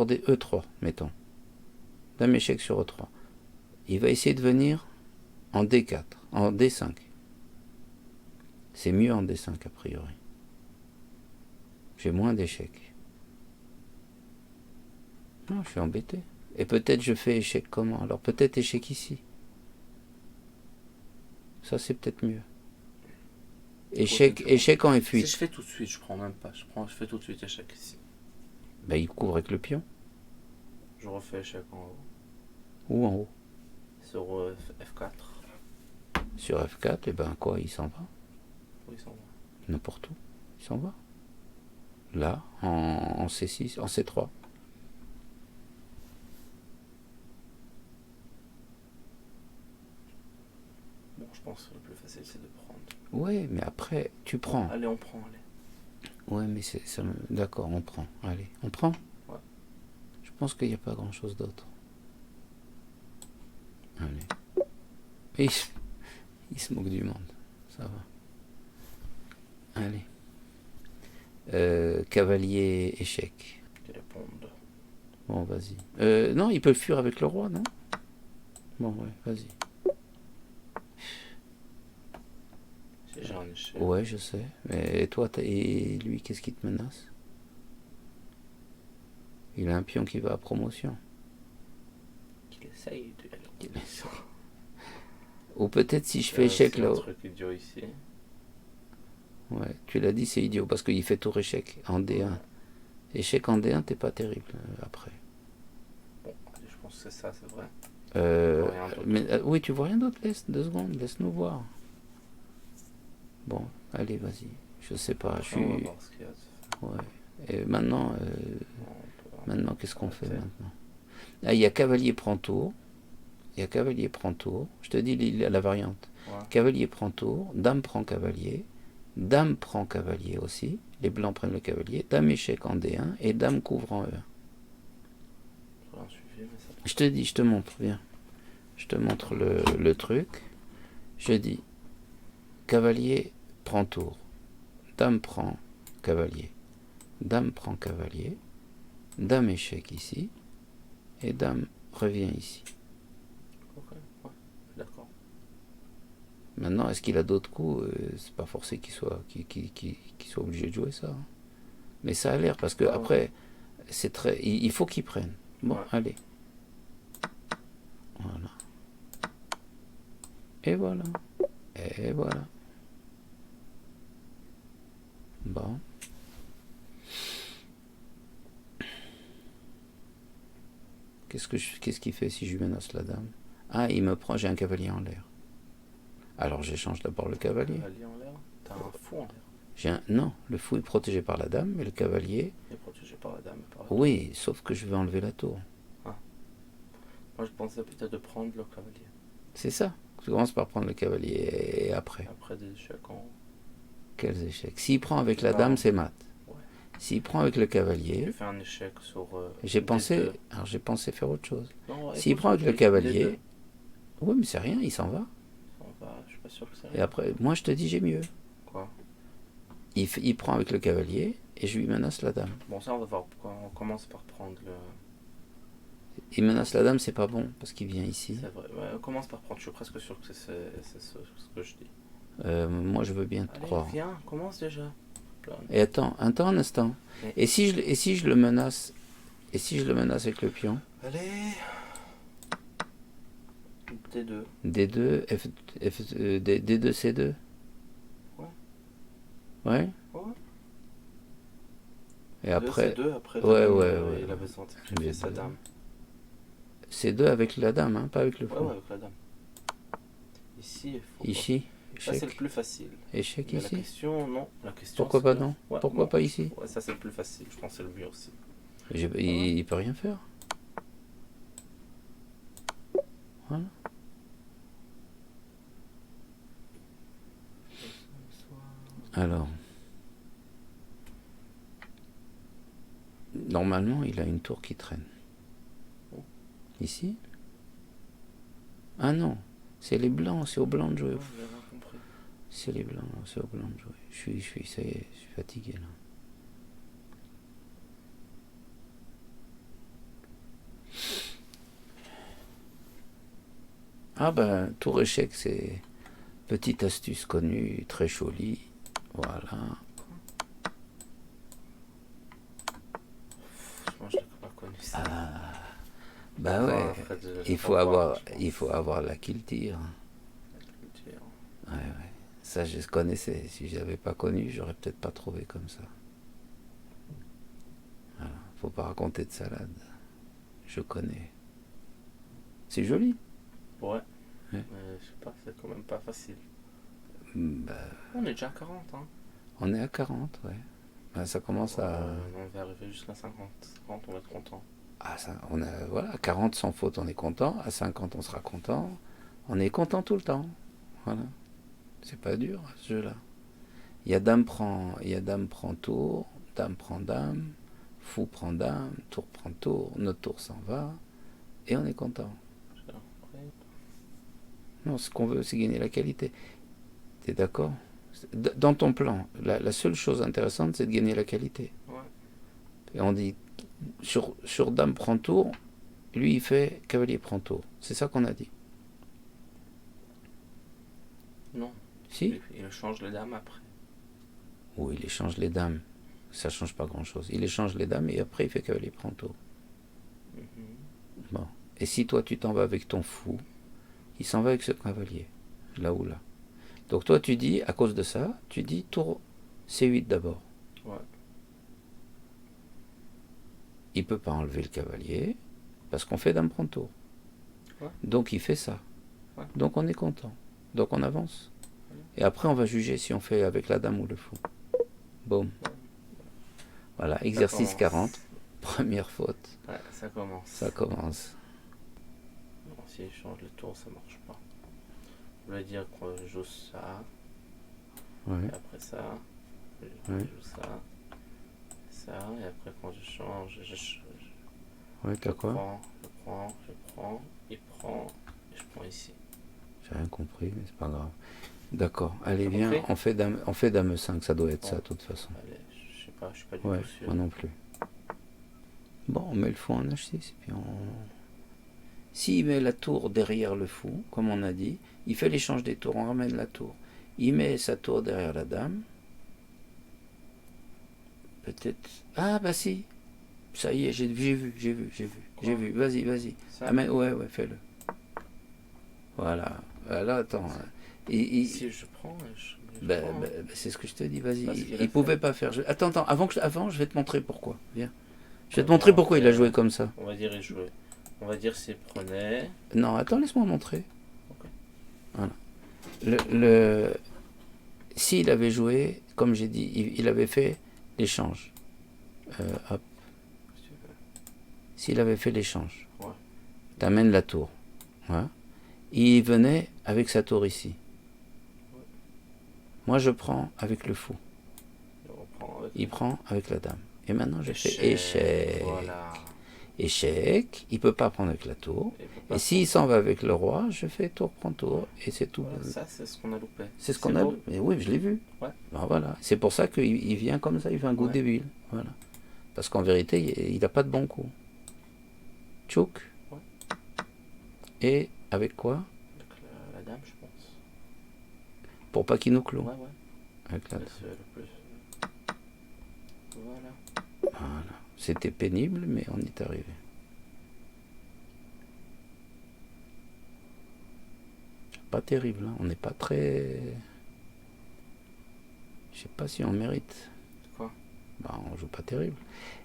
[SPEAKER 1] des E3, mettons. Dame échec sur E3. Il va essayer de venir en D4, en D5. C'est mieux en D5 a priori. J'ai moins d'échecs. Non, je suis embêté. Et peut-être je fais échec comment? Alors peut-être échec ici. Ça c'est peut-être mieux. Échec en F8.
[SPEAKER 2] Si je fais tout de suite, je prends même pas. Je fais tout de suite échec ici.
[SPEAKER 1] Ben, il couvre avec le pion.
[SPEAKER 2] Je refais échec en haut.
[SPEAKER 1] Ou en haut?
[SPEAKER 2] Sur F4.
[SPEAKER 1] Sur F4, et ben quoi, il s'en va?
[SPEAKER 2] Oui, il s'en va.
[SPEAKER 1] N'importe où. Il s'en va. Là, en C6, en C3.
[SPEAKER 2] Bon, je pense que le plus facile c'est de prendre.
[SPEAKER 1] Ouais, mais après, tu prends.
[SPEAKER 2] Allez, on prend, allez.
[SPEAKER 1] Ouais, mais d'accord, on prend. Allez, on prend?
[SPEAKER 2] Ouais.
[SPEAKER 1] Je pense qu'il n'y a pas grand-chose d'autre. Allez. Et il se moque du monde. Ça va. Allez. Cavalier échec.
[SPEAKER 2] Il répondent.
[SPEAKER 1] Bon, vas-y. Non, il peut fuir avec le roi, non? Bon, ouais, vas-y.
[SPEAKER 2] J'ai un échec.
[SPEAKER 1] Ouais, je sais. Mais toi, et lui, qu'est-ce qui te menace? Il a un pion qui va à promotion.
[SPEAKER 2] Qu'il essaye de aller en promotion.
[SPEAKER 1] Ou peut-être si je fais échec là.
[SPEAKER 2] Un truc idiot ici.
[SPEAKER 1] Ouais, tu l'as dit, c'est idiot parce qu'il fait tour échec en D1. Ouais. Échec en D1, t'es pas terrible après.
[SPEAKER 2] Bon, je pense que c'est ça, c'est vrai.
[SPEAKER 1] Oui, tu vois rien d'autre. Laisse 2 secondes, laisse-nous voir. Bon, allez, vas-y. Je sais pas.
[SPEAKER 2] Après, on va voir ce qu'il y a.
[SPEAKER 1] Ouais. Et maintenant, maintenant qu'est-ce qu'on fait
[SPEAKER 2] arrêter.
[SPEAKER 1] maintenant? Ah, il y a cavalier prend tour. Il y a cavalier prend tour. Je te dis la variante.
[SPEAKER 2] Ouais.
[SPEAKER 1] Cavalier prend tour. Dame prend cavalier. Dame prend cavalier aussi. Les blancs prennent le cavalier. Dame échec en D1 et dame couvre en E1.
[SPEAKER 2] J'aurais un suivi, mais ça...
[SPEAKER 1] Je te dis, je te montre, viens. Je te montre le truc. Je dis, cavalier prend tour. Dame prend cavalier. Dame prend cavalier. Dame échec ici. Et dame revient ici.
[SPEAKER 2] Ok, ouais, d'accord.
[SPEAKER 1] Maintenant, est-ce qu'il a d'autres coups? C'est pas forcé qu'il soit obligé de jouer ça. Hein. Mais ça a l'air, parce que après, c'est très. Il faut qu'il prenne. Bon,
[SPEAKER 2] Ouais.
[SPEAKER 1] allez. Voilà. Et voilà. Et voilà. Bon. Qu'est-ce qu'il fait si je lui menace la dame? Ah, il me prend, j'ai un cavalier en l'air. Alors j'échange d'abord le cavalier.
[SPEAKER 2] Cavalier en l'air. T'as un fou en l'air.
[SPEAKER 1] Non, le fou est protégé par la dame, mais le cavalier...
[SPEAKER 2] Il est protégé par la dame et par la tour.
[SPEAKER 1] Oui, sauf que je vais enlever la tour.
[SPEAKER 2] Moi, je pensais peut-être de prendre le cavalier.
[SPEAKER 1] C'est ça. Je commence par prendre le cavalier et après.
[SPEAKER 2] Après des échecs en...
[SPEAKER 1] Quels échecs? S'il prend avec la
[SPEAKER 2] pas.
[SPEAKER 1] dame, c'est mat.
[SPEAKER 2] Ouais.
[SPEAKER 1] S'il prend avec le
[SPEAKER 2] J'ai
[SPEAKER 1] cavalier...
[SPEAKER 2] fait un échec sur...
[SPEAKER 1] J'ai pensé...
[SPEAKER 2] D2.
[SPEAKER 1] Alors j'ai pensé faire autre chose.
[SPEAKER 2] Non,
[SPEAKER 1] S'il
[SPEAKER 2] écoute,
[SPEAKER 1] prend avec le
[SPEAKER 2] D2.
[SPEAKER 1] cavalier... Oui, mais c'est rien, il s'en va.
[SPEAKER 2] On va... Je suis pas sûr que ça...
[SPEAKER 1] Et après, moi je te dis, j'ai mieux.
[SPEAKER 2] Quoi?
[SPEAKER 1] Il prend avec le cavalier et je lui menace la dame.
[SPEAKER 2] Bon, ça, on va voir. On commence par prendre le...
[SPEAKER 1] Il menace la dame, c'est pas bon, parce qu'il vient ici.
[SPEAKER 2] C'est vrai. Ouais, on commence par prendre. Je suis presque sûr que c'est ce que je dis.
[SPEAKER 1] Moi je veux bien te
[SPEAKER 2] Allez,
[SPEAKER 1] croire.
[SPEAKER 2] viens, commence déjà.
[SPEAKER 1] Et attends un instant.
[SPEAKER 2] Mais-
[SPEAKER 1] Et si je le menace, avec le pion?
[SPEAKER 2] Allez. D2.
[SPEAKER 1] D2, D2, C2.
[SPEAKER 2] Ouais.
[SPEAKER 1] Ouais.
[SPEAKER 2] Ouais.
[SPEAKER 1] Et après,
[SPEAKER 2] C2, après
[SPEAKER 1] ouais,
[SPEAKER 2] la dame,
[SPEAKER 1] ouais.
[SPEAKER 2] il avait senti
[SPEAKER 1] J'ai
[SPEAKER 2] qu'il fait sa
[SPEAKER 1] deux.
[SPEAKER 2] dame.
[SPEAKER 1] C2 avec la dame, hein, pas avec le
[SPEAKER 2] Ouais,
[SPEAKER 1] fou.
[SPEAKER 2] ouais, avec la dame. Ici, il faut...
[SPEAKER 1] Ici,
[SPEAKER 2] Ça, c'est
[SPEAKER 1] échec.
[SPEAKER 2] le plus facile.
[SPEAKER 1] Échec
[SPEAKER 2] Mais la
[SPEAKER 1] ici.
[SPEAKER 2] question, non. La question,
[SPEAKER 1] Pourquoi
[SPEAKER 2] c'est
[SPEAKER 1] pas
[SPEAKER 2] de-
[SPEAKER 1] non?
[SPEAKER 2] Ouais,
[SPEAKER 1] Pourquoi
[SPEAKER 2] non.
[SPEAKER 1] pas ici?
[SPEAKER 2] Ouais, ça, c'est le plus facile. Je pense que c'est le mieux aussi.
[SPEAKER 1] Il peut rien faire. Voilà. Alors, normalement, il a une tour qui traîne. Ici? Ah non, c'est les blancs, c'est aux blancs de jouer.
[SPEAKER 2] Ouais, j'ai rien compris.
[SPEAKER 1] C'est les blancs, c'est aux blancs de jouer. Ça y est, je suis fatigué là. Ah ben, tour échec, c'est petite astuce connue, très jolie. Voilà.
[SPEAKER 2] Moi, je l'ai pas connu ça.
[SPEAKER 1] Bah
[SPEAKER 2] Enfin,
[SPEAKER 1] ouais,
[SPEAKER 2] après, je
[SPEAKER 1] il
[SPEAKER 2] vais
[SPEAKER 1] faut
[SPEAKER 2] pas
[SPEAKER 1] avoir,
[SPEAKER 2] voir, je pense.
[SPEAKER 1] il faut avoir la culture.
[SPEAKER 2] Culture.
[SPEAKER 1] Ouais, ouais. Ça, je connaissais. Si je l'avais pas connu, j'aurais peut-être pas trouvé comme ça. Voilà. Faut pas raconter de salade. Je connais. C'est joli.
[SPEAKER 2] Ouais.
[SPEAKER 1] Ouais.
[SPEAKER 2] Mais je sais pas, c'est quand même pas facile.
[SPEAKER 1] Bah,
[SPEAKER 2] On est déjà à 40, hein.
[SPEAKER 1] on est à 40, ouais. Bah, ça commence à...
[SPEAKER 2] On va arriver jusqu'à 50. 50, on va être content.
[SPEAKER 1] On a, voilà, à 40 sans faute, on est content. À 50, on sera content. On est content tout le temps. Voilà. C'est pas dur, ce jeu-là. Il y a dame prend tour, dame prend dame, fou prend dame, tour prend tour, notre tour s'en va, et on est content. Non, ce qu'on veut, c'est gagner la qualité. T'es d'accord? Dans ton plan, la seule chose intéressante, c'est de gagner la qualité.
[SPEAKER 2] Ouais.
[SPEAKER 1] Et on dit, sur dame prend tour, lui il fait cavalier prend tour. C'est ça qu'on a dit.
[SPEAKER 2] Non.
[SPEAKER 1] Si?
[SPEAKER 2] Il change les dames après.
[SPEAKER 1] Oui, il échange les dames. Ça change pas grand-chose. Il échange les dames et après il fait cavalier prend tour. Bon. Et si toi tu t'en vas avec ton fou, il s'en va avec ce cavalier, là ou là. Donc toi tu dis, à cause de ça, tu dis tour C8 d'abord.
[SPEAKER 2] Ouais.
[SPEAKER 1] Il peut pas enlever le cavalier, parce qu'on fait dame prend tour.
[SPEAKER 2] Ouais.
[SPEAKER 1] Donc il fait ça.
[SPEAKER 2] Ouais.
[SPEAKER 1] Donc on est content. Donc on avance. Et après on va juger si on fait avec la dame ou le fou. Boum. Voilà,
[SPEAKER 2] Ça
[SPEAKER 1] exercice
[SPEAKER 2] commence.
[SPEAKER 1] 40. Première faute.
[SPEAKER 2] Ouais, ça commence.
[SPEAKER 1] Ça commence.
[SPEAKER 2] Bon, si je change le tour, ça marche pas. Je voulais dire qu'on joue ça,
[SPEAKER 1] Ouais.
[SPEAKER 2] et après ça, je
[SPEAKER 1] Ouais.
[SPEAKER 2] joue ça, ça, et après quand je change,
[SPEAKER 1] Ouais,
[SPEAKER 2] je
[SPEAKER 1] t'as quoi?
[SPEAKER 2] prends, il prend, et je prends ici.
[SPEAKER 1] J'ai rien compris, mais c'est pas grave. D'accord. Allez,
[SPEAKER 2] T'as
[SPEAKER 1] viens,
[SPEAKER 2] compris?
[SPEAKER 1] on fait dame 5, ça doit être
[SPEAKER 2] Bon.
[SPEAKER 1] ça, de toute façon.
[SPEAKER 2] Allez, je sais pas, je suis pas du
[SPEAKER 1] Ouais,
[SPEAKER 2] tout sûr.
[SPEAKER 1] moi non plus. Bon, on met le fou en H6, et puis on... S'il met la tour derrière le fou, comme on a dit, il fait l'échange des tours, on ramène la tour. Il met sa tour derrière la dame. Peut-être... Ah, bah si. Ça y est, j'ai vu. Vas-y.
[SPEAKER 2] Ça,
[SPEAKER 1] Ah, mais ouais, fais-le. Voilà. Là, attends.
[SPEAKER 2] si je prends, je
[SPEAKER 1] Bah,
[SPEAKER 2] prends.
[SPEAKER 1] c'est ce que je te dis, vas-y.
[SPEAKER 2] Parce qu'il a
[SPEAKER 1] Il pouvait
[SPEAKER 2] fait.
[SPEAKER 1] pas faire. Attends, avant, je vais te montrer pourquoi. Viens. Je vais te
[SPEAKER 2] Ok,
[SPEAKER 1] montrer
[SPEAKER 2] on
[SPEAKER 1] pourquoi il a
[SPEAKER 2] fait-
[SPEAKER 1] joué comme ça.
[SPEAKER 2] On va dire il jouait. On va dire s'il prenait.
[SPEAKER 1] Non, attends, laisse-moi montrer.
[SPEAKER 2] Ok.
[SPEAKER 1] Voilà. S'il avait joué, comme j'ai dit, il avait fait l'échange. Hop.
[SPEAKER 2] Si tu veux.
[SPEAKER 1] S'il avait fait l'échange,
[SPEAKER 2] Ouais.
[SPEAKER 1] t'amènes la tour. Voilà. Il venait avec sa tour ici.
[SPEAKER 2] Ouais.
[SPEAKER 1] Moi, je prends avec le fou.
[SPEAKER 2] Et on prend avec.
[SPEAKER 1] Il prend avec la dame. Et maintenant, je fais échec.
[SPEAKER 2] Voilà.
[SPEAKER 1] Échec. Il peut pas prendre avec la tour.
[SPEAKER 2] Et il peut pas
[SPEAKER 1] Et s'il s'en va avec le roi, je fais tour prend tour. Et c'est tout.
[SPEAKER 2] Voilà, ça, c'est ce qu'on a loupé.
[SPEAKER 1] C'est ce qu'on a.
[SPEAKER 2] beau.
[SPEAKER 1] Mais oui, je l'ai vu.
[SPEAKER 2] Ouais.
[SPEAKER 1] Ben voilà. C'est pour ça qu'il vient comme ça. Il fait un goût
[SPEAKER 2] Ouais.
[SPEAKER 1] débile. Voilà. Parce qu'en vérité, il n'a pas de bon coup. Tchouk.
[SPEAKER 2] Ouais.
[SPEAKER 1] Et avec quoi?
[SPEAKER 2] Avec la dame, je pense.
[SPEAKER 1] Pour pas qu'il nous cloue.
[SPEAKER 2] Ouais.
[SPEAKER 1] Avec la...
[SPEAKER 2] C'est le plus. Voilà.
[SPEAKER 1] Voilà. C'était pénible, mais on y est arrivé. Pas terrible, hein. On n'est pas très... Je sais pas si on mérite.
[SPEAKER 2] Quoi?
[SPEAKER 1] Bah, on joue pas terrible.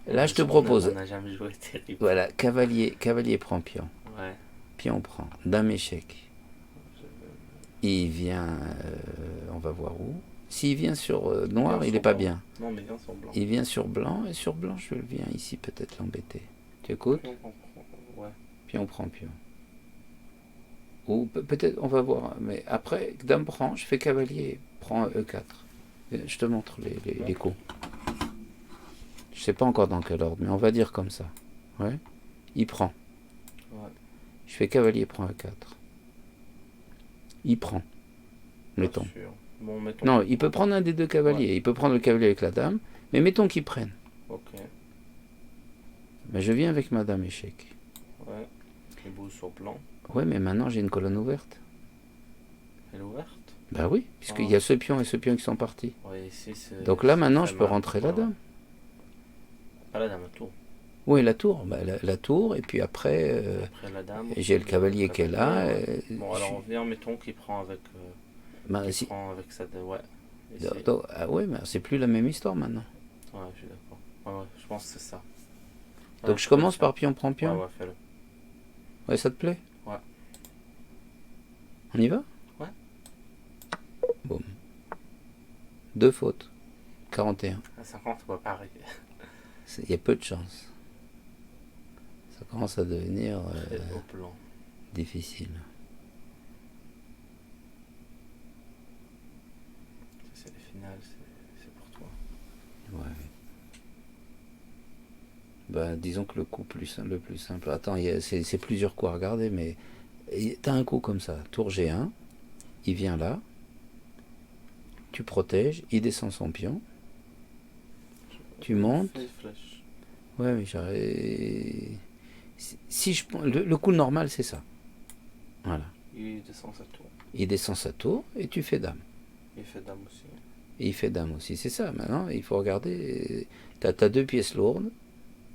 [SPEAKER 1] Là, je te propose...
[SPEAKER 2] On n'a jamais joué terrible.
[SPEAKER 1] Voilà, cavalier prend pion.
[SPEAKER 2] Ouais.
[SPEAKER 1] Pion prend. Dame échec.
[SPEAKER 2] Je-
[SPEAKER 1] Il vient... on va voir où. S'il vient sur noir,
[SPEAKER 2] Viens
[SPEAKER 1] il
[SPEAKER 2] sur
[SPEAKER 1] est pas
[SPEAKER 2] blanc.
[SPEAKER 1] bien.
[SPEAKER 2] Non, mais viens sur blanc.
[SPEAKER 1] Il vient sur blanc, et sur blanc, je viens ici peut-être l'embêter. Tu écoutes?
[SPEAKER 2] Ouais.
[SPEAKER 1] Pion prend pion. Ou peut-être, on va voir. Mais après, dame prend, je fais cavalier, prend E4. Je te montre les coups. Je sais pas encore dans quel ordre, mais on va dire comme ça. Ouais. Il prend.
[SPEAKER 2] Ouais.
[SPEAKER 1] Je fais cavalier, prend E4. Il prend. Mettons.
[SPEAKER 2] Pas sûr. Bon, mettons.
[SPEAKER 1] Non, il peut prendre un des deux cavaliers.
[SPEAKER 2] Ouais.
[SPEAKER 1] Il peut prendre le cavalier avec la dame, mais mettons qu'il prenne.
[SPEAKER 2] Ok.
[SPEAKER 1] Mais je viens avec ma dame échec.
[SPEAKER 2] Ouais. Il bouge sur blanc.
[SPEAKER 1] Ouais, mais maintenant j'ai une colonne ouverte.
[SPEAKER 2] Elle est ouverte.
[SPEAKER 1] Bah oui, puisqu'il y a ce pion et ce pion qui sont partis.
[SPEAKER 2] Ouais, ici c'est.
[SPEAKER 1] Donc là, maintenant,
[SPEAKER 2] c'est
[SPEAKER 1] je peux
[SPEAKER 2] mal.
[SPEAKER 1] rentrer la
[SPEAKER 2] Ouais,
[SPEAKER 1] dame.
[SPEAKER 2] ouais. Pas la dame, la tour.
[SPEAKER 1] Oui, la tour. Bah, la tour, et puis après,
[SPEAKER 2] Après la dame.
[SPEAKER 1] j'ai le cavalier qui est là.
[SPEAKER 2] Ouais. Bon, alors on vient, mettons qu'il prend avec.
[SPEAKER 1] Bah,
[SPEAKER 2] Qu'il
[SPEAKER 1] si-
[SPEAKER 2] prend avec sa. Ouais. Ici.
[SPEAKER 1] Ah ouais, mais c'est plus la même histoire maintenant.
[SPEAKER 2] Ouais, je suis d'accord. Ouais, je pense que c'est ça. Ouais,
[SPEAKER 1] Donc je commence
[SPEAKER 2] peux
[SPEAKER 1] par
[SPEAKER 2] le
[SPEAKER 1] pion prend
[SPEAKER 2] faire.
[SPEAKER 1] pion.
[SPEAKER 2] Ouais, fais-le.
[SPEAKER 1] Ouais, ça te plaît?
[SPEAKER 2] Ouais.
[SPEAKER 1] On y va?
[SPEAKER 2] Ouais.
[SPEAKER 1] Boum. 2 fautes. 41.
[SPEAKER 2] À 50, on va pas arriver.
[SPEAKER 1] Il y a peu de chance. Ça commence à devenir
[SPEAKER 2] Très au plan.
[SPEAKER 1] difficile.
[SPEAKER 2] C'est les finales, c'est pour toi.
[SPEAKER 1] Ouais. Bah, disons que le coup le plus simple. Attends, c'est plusieurs coups à regarder, mais t'as un coup comme ça. Tour G1, il vient là, tu protèges, il descend son pion, tu montes.
[SPEAKER 2] Fais flèche.
[SPEAKER 1] Ouais, mais j'arrive. Si je le coup normal, c'est ça. Voilà.
[SPEAKER 2] Il descend sa tour.
[SPEAKER 1] Il descend sa tour et tu fais dame.
[SPEAKER 2] Il fait dame aussi.
[SPEAKER 1] Et il fait dame aussi. C'est ça. Maintenant, il faut regarder. T'as 2 pièces lourdes.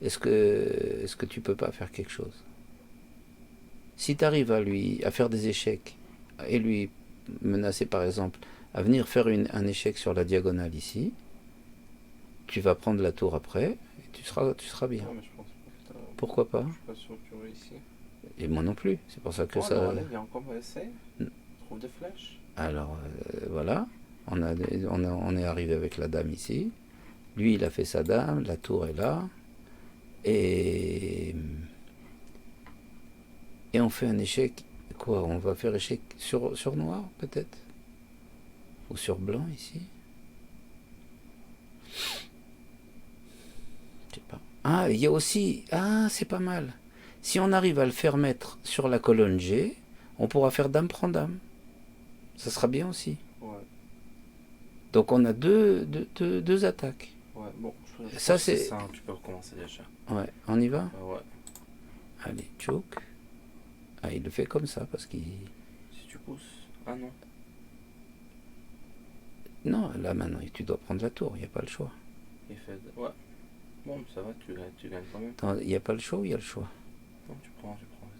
[SPEAKER 1] Est-ce que tu peux pas faire quelque chose? Si tu arrives à faire des échecs et lui menacer par exemple à venir faire un échec sur la diagonale ici, tu vas prendre la tour après et tu seras bien.
[SPEAKER 2] Non, mais je pense pas que t'as.
[SPEAKER 1] Pourquoi pas?
[SPEAKER 2] Je suis pas sûr que tu veux ici.
[SPEAKER 1] Et moi non plus. C'est pour ça que
[SPEAKER 2] Oh,
[SPEAKER 1] ça.
[SPEAKER 2] alors, allez, viens encore, on va essayer. Trouve des flèches.
[SPEAKER 1] Alors voilà, on est arrivé avec la dame ici. Lui, il a fait sa dame, la tour est là. Et on fait un échec. Quoi? On va faire échec sur noir, peut-être? Ou sur blanc, ici? Je sais pas. Ah, il y a aussi... Ah, c'est pas mal. Si on arrive à le faire mettre sur la colonne G, on pourra faire dame prend dame. Ça sera bien aussi.
[SPEAKER 2] Ouais.
[SPEAKER 1] Donc on a deux attaques.
[SPEAKER 2] Ouais, bon,
[SPEAKER 1] Ça,
[SPEAKER 2] c'est
[SPEAKER 1] c'est...
[SPEAKER 2] ça, tu peux recommencer déjà.
[SPEAKER 1] Ouais, on y va?
[SPEAKER 2] Ouais.
[SPEAKER 1] Allez, choke. Ah, il le fait comme ça parce qu'il...
[SPEAKER 2] Si tu pousses. Ah non.
[SPEAKER 1] Non, là maintenant, tu dois prendre la tour, il n'y a pas le choix.
[SPEAKER 2] Il fait. Ouais. Bon, ça va, tu gagnes quand même.
[SPEAKER 1] Attends, il n'y a pas le choix ou il y a le choix?
[SPEAKER 2] Non, tu prends.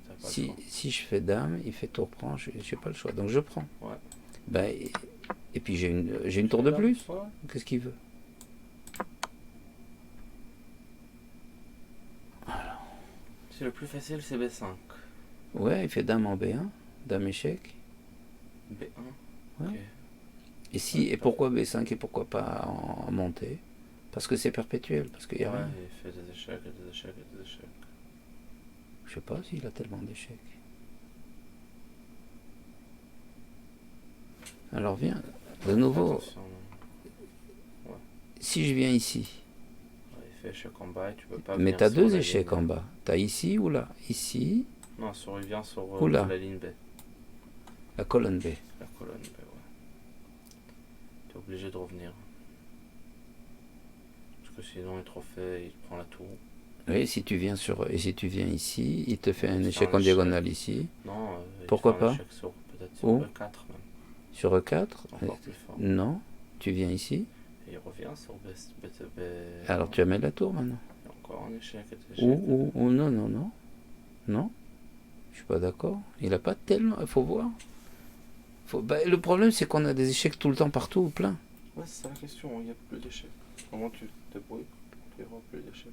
[SPEAKER 2] T'as pas le choix.
[SPEAKER 1] Si je fais dame, il fait tour prend, je n'ai pas le choix, donc je prends.
[SPEAKER 2] Ouais.
[SPEAKER 1] Ben, et puis j'ai une tour de plus.
[SPEAKER 2] Ouais.
[SPEAKER 1] Qu'est-ce qu'il veut?
[SPEAKER 2] C'est le plus facile, c'est B5.
[SPEAKER 1] Ouais, il fait dame en B1, dame échec.
[SPEAKER 2] B1.
[SPEAKER 1] Ouais.
[SPEAKER 2] Ok.
[SPEAKER 1] Et pourquoi B5 et pourquoi pas en montée? Parce que c'est perpétuel, parce qu'il y a rien.
[SPEAKER 2] Il fait des échecs et des échecs et des échecs.
[SPEAKER 1] Je sais pas s'il a tellement d'échecs. Alors viens, de nouveau,
[SPEAKER 2] Attention.
[SPEAKER 1] si je viens ici,
[SPEAKER 2] Il fait échec en bas et tu peux pas.
[SPEAKER 1] mais tu as deux échecs en bas. Tu as ici ou là? Ici,
[SPEAKER 2] Non, il vient sur
[SPEAKER 1] Oula.
[SPEAKER 2] la ligne B.
[SPEAKER 1] la colonne B.
[SPEAKER 2] La colonne B, ouais. Tu es obligé de revenir. Parce que sinon, il te refait, il te prend la tour.
[SPEAKER 1] Oui, si tu viens ici, il te fait un
[SPEAKER 2] Il fait
[SPEAKER 1] échec
[SPEAKER 2] un
[SPEAKER 1] en
[SPEAKER 2] échec.
[SPEAKER 1] diagonale ici.
[SPEAKER 2] Non,
[SPEAKER 1] Pourquoi
[SPEAKER 2] il fait un
[SPEAKER 1] pas?
[SPEAKER 2] échec peut-être sur
[SPEAKER 1] Où?
[SPEAKER 2] E4 même.
[SPEAKER 1] Sur E4?
[SPEAKER 2] Encore plus fort.
[SPEAKER 1] Non, tu viens ici.
[SPEAKER 2] Et il revient sur B.
[SPEAKER 1] Alors tu vas mettre la tour maintenant.
[SPEAKER 2] Il y a encore un échec et des échecs.
[SPEAKER 1] Ou non, non, non. Non, je suis pas d'accord. Il a pas tellement... Il faut voir. Le problème, c'est qu'on a des échecs tout le temps, partout, plein.
[SPEAKER 2] Ouais, c'est ça la question, il n'y a plus d'échecs. Comment tu te débrouilles? Il n'y aura plus d'échecs.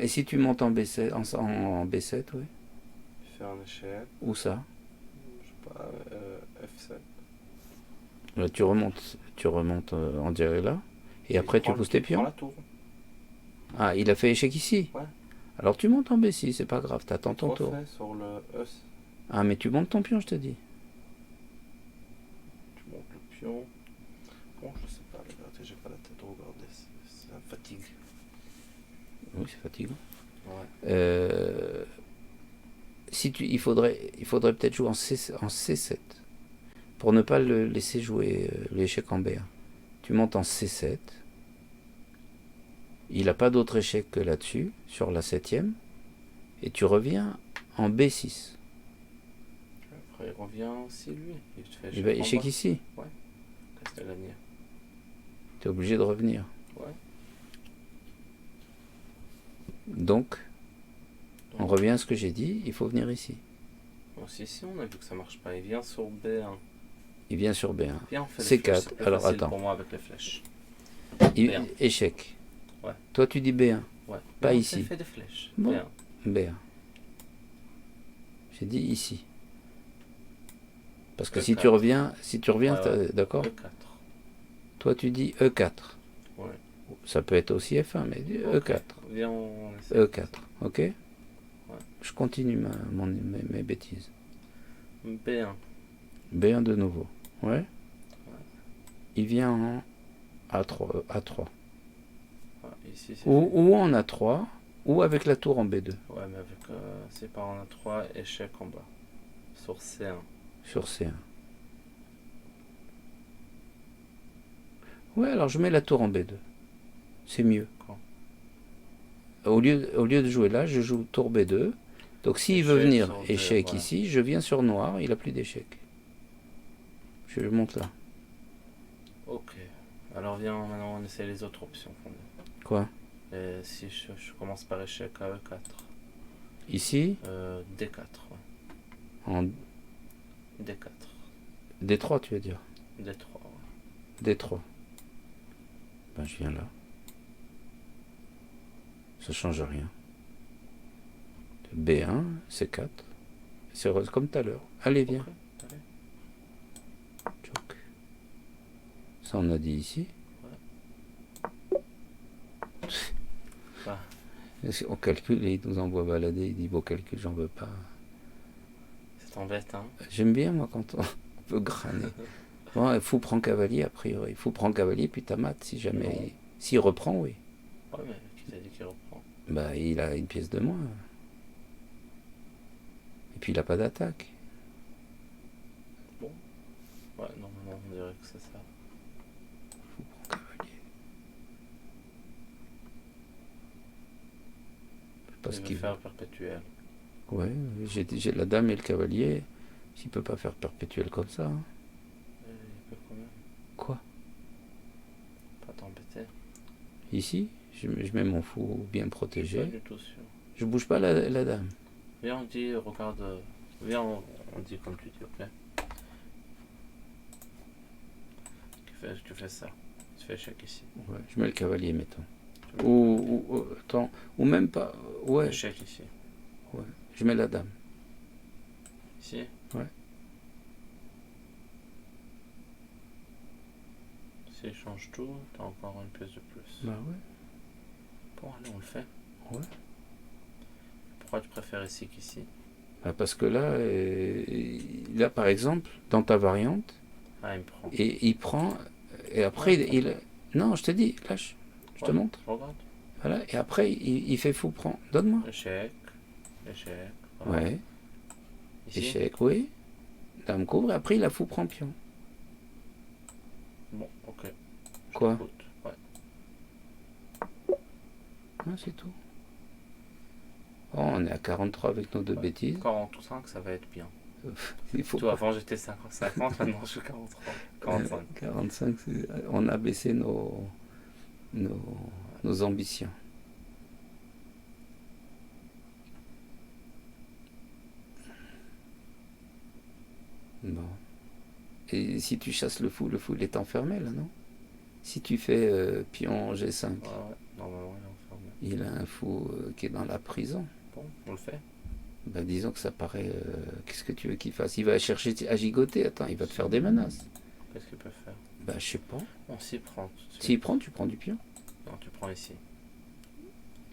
[SPEAKER 1] Et si tu montes en B7, en B7, ouais.
[SPEAKER 2] Il fait un échec.
[SPEAKER 1] Où ça?
[SPEAKER 2] Je sais pas, F7.
[SPEAKER 1] Là, tu remontes en diagonale là. Et après, tu pousses tes
[SPEAKER 2] Il prend
[SPEAKER 1] pions.
[SPEAKER 2] la tour.
[SPEAKER 1] Ah, il a fait échec ici.
[SPEAKER 2] Ouais.
[SPEAKER 1] Alors tu montes en B6, c'est pas grave, t'attends ton
[SPEAKER 2] Tu
[SPEAKER 1] tour.
[SPEAKER 2] refais sur le E.
[SPEAKER 1] Ah, mais tu montes ton pion, je te dis.
[SPEAKER 2] Tu montes le pion. Bon, je sais pas, la vérité, j'ai pas la tête à regarder. Ça me fatigue.
[SPEAKER 1] Oui, c'est fatigant.
[SPEAKER 2] Ouais.
[SPEAKER 1] Il faudrait peut-être jouer en C7 pour ne pas le laisser jouer l'échec en B1. Tu montes en C7. Il n'a pas d'autre échec que là-dessus, sur la 7ème. Et tu reviens en B6.
[SPEAKER 2] Après, il revient aussi, lui. Il te fait
[SPEAKER 1] Il va
[SPEAKER 2] en
[SPEAKER 1] échec
[SPEAKER 2] bas.
[SPEAKER 1] ici.
[SPEAKER 2] Ouais. Qu'est-ce qu'il a gagné?
[SPEAKER 1] Tu es obligé de revenir.
[SPEAKER 2] Ouais.
[SPEAKER 1] Donc, on revient à ce que j'ai dit, il faut venir ici.
[SPEAKER 2] Bon, si, on a vu que ça marche pas. Il vient sur B1.
[SPEAKER 1] Il vient sur B1.
[SPEAKER 2] Viens, on fait les flèches,
[SPEAKER 1] C4.
[SPEAKER 2] c'est plus
[SPEAKER 1] Alors
[SPEAKER 2] facile
[SPEAKER 1] attends.
[SPEAKER 2] pour moi avec les flèches.
[SPEAKER 1] Il-
[SPEAKER 2] B1.
[SPEAKER 1] échec.
[SPEAKER 2] Ouais.
[SPEAKER 1] Toi tu dis B1.
[SPEAKER 2] Ouais.
[SPEAKER 1] Pas
[SPEAKER 2] Non,
[SPEAKER 1] ici.
[SPEAKER 2] Fait des flèches.
[SPEAKER 1] Bon.
[SPEAKER 2] B1.
[SPEAKER 1] B1. J'ai dit ici. Parce que
[SPEAKER 2] E4.
[SPEAKER 1] si tu reviens,
[SPEAKER 2] Ouais.
[SPEAKER 1] d'accord.
[SPEAKER 2] E4.
[SPEAKER 1] Toi tu dis E4.
[SPEAKER 2] Ouais.
[SPEAKER 1] Ça peut être aussi F1, mais
[SPEAKER 2] Ok.
[SPEAKER 1] E4.
[SPEAKER 2] Viens, on essaie.
[SPEAKER 1] E4, ok. Je continue mes bêtises.
[SPEAKER 2] B1.
[SPEAKER 1] B1 de nouveau. Ouais. Il vient en A3.
[SPEAKER 2] Ouais, ici, c'est
[SPEAKER 1] Ou en A3, ou avec la tour en B2.
[SPEAKER 2] Ouais, mais avec. C'est pas en A3, échec en bas. Sur C1.
[SPEAKER 1] Sur C1. Ouais, alors je mets la tour en B2. C'est mieux.
[SPEAKER 2] Quand?
[SPEAKER 1] Au lieu de jouer là, je joue tour B2. Donc s'il veut
[SPEAKER 2] Échec
[SPEAKER 1] venir
[SPEAKER 2] sur B,
[SPEAKER 1] échec
[SPEAKER 2] voilà.
[SPEAKER 1] ici, je viens sur noir, il a plus d'échec. Je le monte là.
[SPEAKER 2] Ok. Alors viens, maintenant on essaie les autres options.
[SPEAKER 1] Quoi?
[SPEAKER 2] Et si je commence par échec à E4.
[SPEAKER 1] Ici,
[SPEAKER 2] D4. Ouais.
[SPEAKER 1] en
[SPEAKER 2] D4.
[SPEAKER 1] D3 tu veux dire.
[SPEAKER 2] D3. Ouais.
[SPEAKER 1] D3. Ben je viens là. Ça change rien. B1, C4. C'est comme tout à l'heure. Allez, viens.
[SPEAKER 2] Ok, allez.
[SPEAKER 1] Choc. Ça on a dit ici. On calcule et il nous envoie balader. Il dit beau calcul, j'en veux pas.
[SPEAKER 2] Ça t'embête, hein?
[SPEAKER 1] J'aime bien, moi, quand on peut crâner. Bon, il faut prendre cavalier, a priori. Il faut prendre cavalier, puis ta mat, si jamais.
[SPEAKER 2] Non.
[SPEAKER 1] S'il reprend, oui.
[SPEAKER 2] Ouais, mais qui t'a dit qu'il reprend?
[SPEAKER 1] Bah, il a une pièce de moins. Et puis, il a pas d'attaque.
[SPEAKER 2] Bon. Ouais, normalement, on dirait que c'est ça.
[SPEAKER 1] Faut prendre cavalier. Je sais pas ce
[SPEAKER 2] Il veut
[SPEAKER 1] qu'il
[SPEAKER 2] faire perpétuel.
[SPEAKER 1] Ouais, j'ai la dame et le cavalier. S'il peut pas faire perpétuel comme ça. Hein.
[SPEAKER 2] Il peut quand même.
[SPEAKER 1] Quoi?
[SPEAKER 2] Pas t'embêter.
[SPEAKER 1] Ici, je mets mon fou bien
[SPEAKER 2] Je suis pas
[SPEAKER 1] protégé.
[SPEAKER 2] du tout sûr.
[SPEAKER 1] Je bouge pas la dame.
[SPEAKER 2] Viens, on dit, regarde. Viens, on dit comme tu dis, ok? Tu fais ça. Tu fais échec ici.
[SPEAKER 1] Ouais, je mets le cavalier, mettons.
[SPEAKER 2] Tu mets
[SPEAKER 1] Attends, ou même pas. Ouais,
[SPEAKER 2] échec ici.
[SPEAKER 1] ouais. Je mets la dame.
[SPEAKER 2] Ici?
[SPEAKER 1] Ouais.
[SPEAKER 2] Si je change tout, t'as encore une pièce de plus.
[SPEAKER 1] Bah ouais.
[SPEAKER 2] Bon, allez, on le fait.
[SPEAKER 1] Ouais.
[SPEAKER 2] Pourquoi tu préfères ici qu'ici?
[SPEAKER 1] Bah parce que là, par exemple, dans ta variante,
[SPEAKER 2] Ah, il me prend.
[SPEAKER 1] et il prend. Et après, non, je te dis, lâche. Je te
[SPEAKER 2] Ouais,
[SPEAKER 1] montre.
[SPEAKER 2] Regarde.
[SPEAKER 1] Voilà. Et après, il fait fou, prend. Donne-moi.
[SPEAKER 2] Échec. Échec. Voilà.
[SPEAKER 1] Ouais.
[SPEAKER 2] Ici?
[SPEAKER 1] Échec, oui. Dame couvre, et après, il a fou, prend pion.
[SPEAKER 2] Bon, ok. Je
[SPEAKER 1] Quoi?
[SPEAKER 2] t'écoute. Ouais.
[SPEAKER 1] Ah, c'est tout. Oh, on est à 43 avec nos deux
[SPEAKER 2] Ouais.
[SPEAKER 1] bêtises.
[SPEAKER 2] 45, ça va être bien.
[SPEAKER 1] Il faut
[SPEAKER 2] Toi,
[SPEAKER 1] pas.
[SPEAKER 2] avant j'étais 50, maintenant je suis 43. 45.
[SPEAKER 1] 45, on a baissé nos ambitions. Bon. Et si tu chasses le fou il est enfermé là, non? Si tu fais pion G5,
[SPEAKER 2] Ouais, normalement il est enfermé.
[SPEAKER 1] il a un fou qui est dans la prison.
[SPEAKER 2] Bon, on le fait.
[SPEAKER 1] Ben, disons que ça paraît. Qu'est-ce que tu veux qu'il fasse? Il va chercher à gigoter. Attends, il va te faire des menaces.
[SPEAKER 2] Qu'est-ce qu'il peut faire?
[SPEAKER 1] Ben, je sais pas.
[SPEAKER 2] On s'y prend tout de suite.
[SPEAKER 1] S'il prend, tu prends du pion.
[SPEAKER 2] Non, tu prends ici.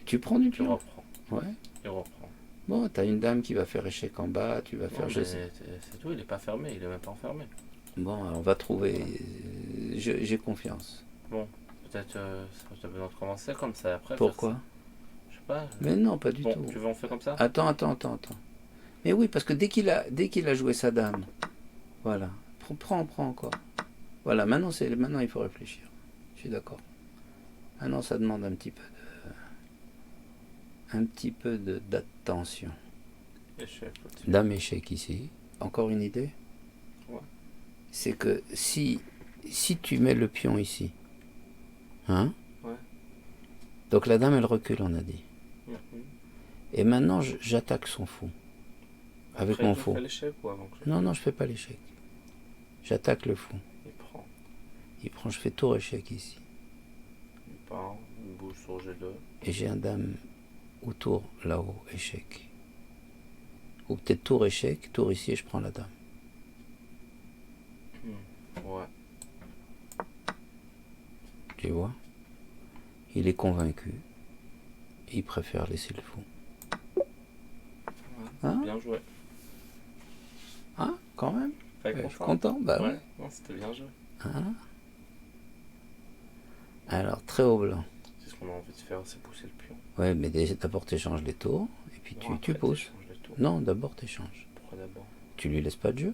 [SPEAKER 1] Tu prends du
[SPEAKER 2] Tu
[SPEAKER 1] pion.
[SPEAKER 2] reprends.
[SPEAKER 1] Ouais.
[SPEAKER 2] Il reprend.
[SPEAKER 1] Bon, t'as une dame qui va faire échec en bas, tu vas faire
[SPEAKER 2] Non,
[SPEAKER 1] je
[SPEAKER 2] mais
[SPEAKER 1] sais.
[SPEAKER 2] c'est tout, il est pas fermé, il est même pas enfermé.
[SPEAKER 1] Bon, on va trouver. J'ai confiance.
[SPEAKER 2] Bon, peut-être ça a besoin de commencer comme ça après.
[SPEAKER 1] Pourquoi?
[SPEAKER 2] Je sais pas.
[SPEAKER 1] Mais non, pas du
[SPEAKER 2] Bon,
[SPEAKER 1] tout.
[SPEAKER 2] tu veux on fait comme ça?
[SPEAKER 1] Attends. Mais oui, parce que dès qu'il a joué sa dame, voilà. Prends encore. Voilà, maintenant il faut réfléchir. Je suis d'accord. Maintenant, ça demande un petit peu d'attention.
[SPEAKER 2] Échec.
[SPEAKER 1] Dame échec ici. Encore une idée?
[SPEAKER 2] Ouais.
[SPEAKER 1] C'est que si tu mets le pion ici, hein?
[SPEAKER 2] Ouais.
[SPEAKER 1] Donc la dame, elle recule, on a dit.
[SPEAKER 2] Mhm.
[SPEAKER 1] Et maintenant, j'attaque son fou. Avec
[SPEAKER 2] Après,
[SPEAKER 1] mon
[SPEAKER 2] tu
[SPEAKER 1] fou.
[SPEAKER 2] fais l'échec ou avant que je...
[SPEAKER 1] Non, je fais pas l'échec. J'attaque le fou.
[SPEAKER 2] Il prend.
[SPEAKER 1] Il prend, je fais tour échec ici.
[SPEAKER 2] Il part, il bouge sur G2.
[SPEAKER 1] Et j'ai un dame ou tour là-haut, échec. Ou peut-être tour échec, tour ici et je prends la dame.
[SPEAKER 2] Ouais.
[SPEAKER 1] Tu vois? Il est convaincu. Il préfère laisser le fou. Hein?
[SPEAKER 2] Bien joué.
[SPEAKER 1] Hein? Quand même?
[SPEAKER 2] T'es
[SPEAKER 1] Je suis content? Bah
[SPEAKER 2] ouais.
[SPEAKER 1] ouais.
[SPEAKER 2] Non, c'était bien joué.
[SPEAKER 1] Hein? Alors, très haut blanc.
[SPEAKER 2] C'est ce qu'on a envie de faire, c'est pousser le pion.
[SPEAKER 1] Ouais, mais d'abord tu échanges les tours, et puis
[SPEAKER 2] Bon,
[SPEAKER 1] tu
[SPEAKER 2] après,
[SPEAKER 1] pousses.
[SPEAKER 2] t'échanges les tours.
[SPEAKER 1] Non, d'abord tu échanges.
[SPEAKER 2] Pourquoi d'abord?
[SPEAKER 1] Tu lui laisses pas de jeu.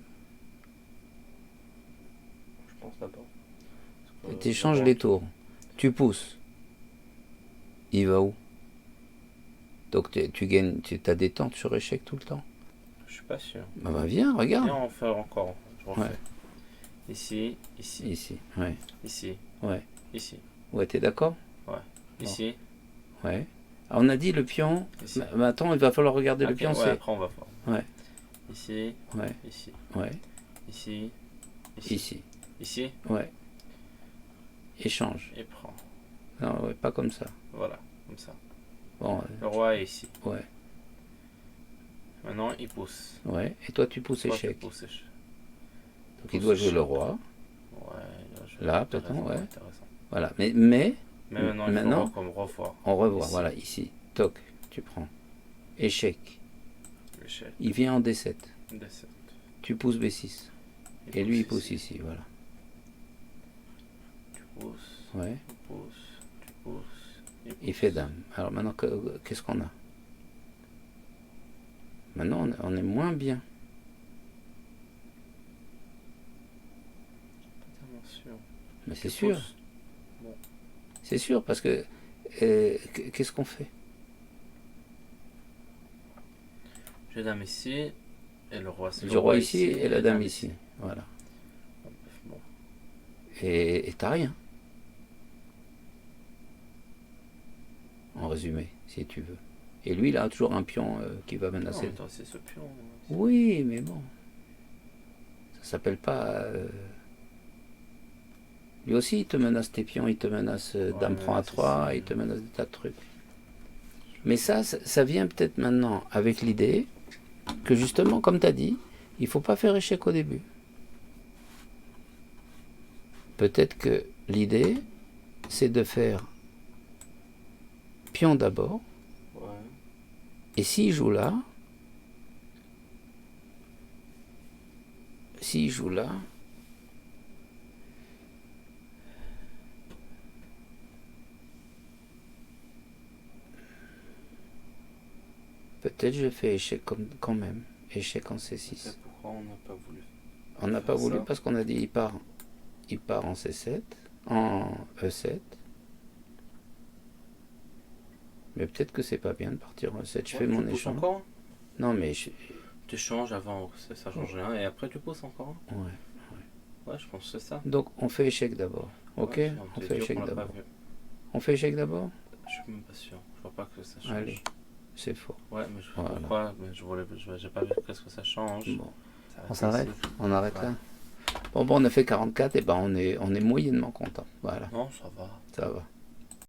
[SPEAKER 2] Je pense d'abord.
[SPEAKER 1] Tu échanges les tours. Tu pousses. Il va où? Donc tu gagnes, tu as des tentes sur échec tout le temps.
[SPEAKER 2] Je suis pas sûr.
[SPEAKER 1] Bah viens, regarde.
[SPEAKER 2] Viens, on fait encore. Je refais.
[SPEAKER 1] Ouais.
[SPEAKER 2] Ici, ici,
[SPEAKER 1] Ici, ouais.
[SPEAKER 2] ici,
[SPEAKER 1] Ouais.
[SPEAKER 2] ici,
[SPEAKER 1] Ouais, t'es d'accord?
[SPEAKER 2] ici,
[SPEAKER 1] Ouais. Alors, on a dit le pion.
[SPEAKER 2] ici.
[SPEAKER 1] Mais attends, il va falloir regarder le
[SPEAKER 2] Ok,
[SPEAKER 1] pion,
[SPEAKER 2] ouais,
[SPEAKER 1] c'est.
[SPEAKER 2] après on va voir.
[SPEAKER 1] Ouais.
[SPEAKER 2] Ici,
[SPEAKER 1] Ouais.
[SPEAKER 2] ici,
[SPEAKER 1] Ouais.
[SPEAKER 2] ici, ici,
[SPEAKER 1] Ici.
[SPEAKER 2] ici,
[SPEAKER 1] Ouais. Échange.
[SPEAKER 2] et prend.
[SPEAKER 1] Non, ouais, pas comme ça.
[SPEAKER 2] Voilà, comme ça.
[SPEAKER 1] Bon,
[SPEAKER 2] Le roi est ici.
[SPEAKER 1] ouais.
[SPEAKER 2] Maintenant, il pousse.
[SPEAKER 1] Ouais. Et toi, tu pousses
[SPEAKER 2] Toi,
[SPEAKER 1] échec.
[SPEAKER 2] tu pousses échec.
[SPEAKER 1] Donc, il doit jouer le roi.
[SPEAKER 2] Ouais,
[SPEAKER 1] Là,
[SPEAKER 2] t'as
[SPEAKER 1] peut-être,
[SPEAKER 2] raison,
[SPEAKER 1] ouais.
[SPEAKER 2] t'as raison.
[SPEAKER 1] Voilà. Mais
[SPEAKER 2] Mais maintenant, il
[SPEAKER 1] Maintenant,
[SPEAKER 2] faut comme revoir.
[SPEAKER 1] on revoit.
[SPEAKER 2] Ici.
[SPEAKER 1] Voilà, ici. Toc. tu prends. Échec.
[SPEAKER 2] Échec.
[SPEAKER 1] Il vient en D7.
[SPEAKER 2] D7.
[SPEAKER 1] Tu pousses B6. Et lui, il pousse ici, voilà.
[SPEAKER 2] Tu pousses.
[SPEAKER 1] Ouais.
[SPEAKER 2] Tu pousses. Tu pousses.
[SPEAKER 1] Il fait dame. Alors maintenant, qu'est-ce qu'on a? Maintenant, on est moins bien.
[SPEAKER 2] Pas tellement sûr.
[SPEAKER 1] Mais c'est
[SPEAKER 2] Tu
[SPEAKER 1] sûr.
[SPEAKER 2] pousses. Bon.
[SPEAKER 1] C'est sûr, parce que qu'est-ce qu'on fait?
[SPEAKER 2] J'ai dame ici. Et le roi, c'est
[SPEAKER 1] Le roi ici et la dame ici. Voilà.
[SPEAKER 2] Bon.
[SPEAKER 1] Et t'as rien. En résumé, si tu veux. Et lui, il a toujours un pion qui va menacer.
[SPEAKER 2] Non, c'est ce pion.
[SPEAKER 1] Oui, mais bon. Ça s'appelle pas... Lui aussi, il te menace tes pions, il te menace dame prend à 3, il te menace des tas de trucs. Mais ça vient peut-être maintenant avec l'idée que justement, comme tu as dit, il ne faut pas faire échec au début. Peut-être que l'idée, c'est de faire pion d'abord,
[SPEAKER 2] Ouais.
[SPEAKER 1] et s'il joue là, peut-être je fais échec quand même, échec en C6.
[SPEAKER 2] Pourquoi on n'a pas voulu?
[SPEAKER 1] On n'a pas voulu
[SPEAKER 2] ça.
[SPEAKER 1] parce qu'on a dit il part en C7, en E7. Mais peut-être que c'est pas bien de partir en E7. Je fais mon échange.
[SPEAKER 2] Encore
[SPEAKER 1] Non, mais
[SPEAKER 2] tu changes avant, ça change rien, et après tu pousses encore.
[SPEAKER 1] Ouais.
[SPEAKER 2] Ouais, je pense que c'est ça.
[SPEAKER 1] Donc on fait échec d'abord. Ok,
[SPEAKER 2] Ouais,
[SPEAKER 1] on fait échec
[SPEAKER 2] l'a pas
[SPEAKER 1] d'abord.
[SPEAKER 2] vu.
[SPEAKER 1] On fait échec d'abord.
[SPEAKER 2] Je suis même pas sûr. Je vois pas que ça change.
[SPEAKER 1] Allez, c'est faux.
[SPEAKER 2] Ouais, mais je
[SPEAKER 1] Voilà.
[SPEAKER 2] pourquoi? Mais j'ai pas vu qu'est-ce que ça change.
[SPEAKER 1] Bon,
[SPEAKER 2] Ça
[SPEAKER 1] on
[SPEAKER 2] reste
[SPEAKER 1] s'arrête.
[SPEAKER 2] ici.
[SPEAKER 1] On arrête
[SPEAKER 2] Ouais.
[SPEAKER 1] là. Bon, on a fait 44 et ben on est moyennement content. Voilà,
[SPEAKER 2] Non, ça va.
[SPEAKER 1] ça va.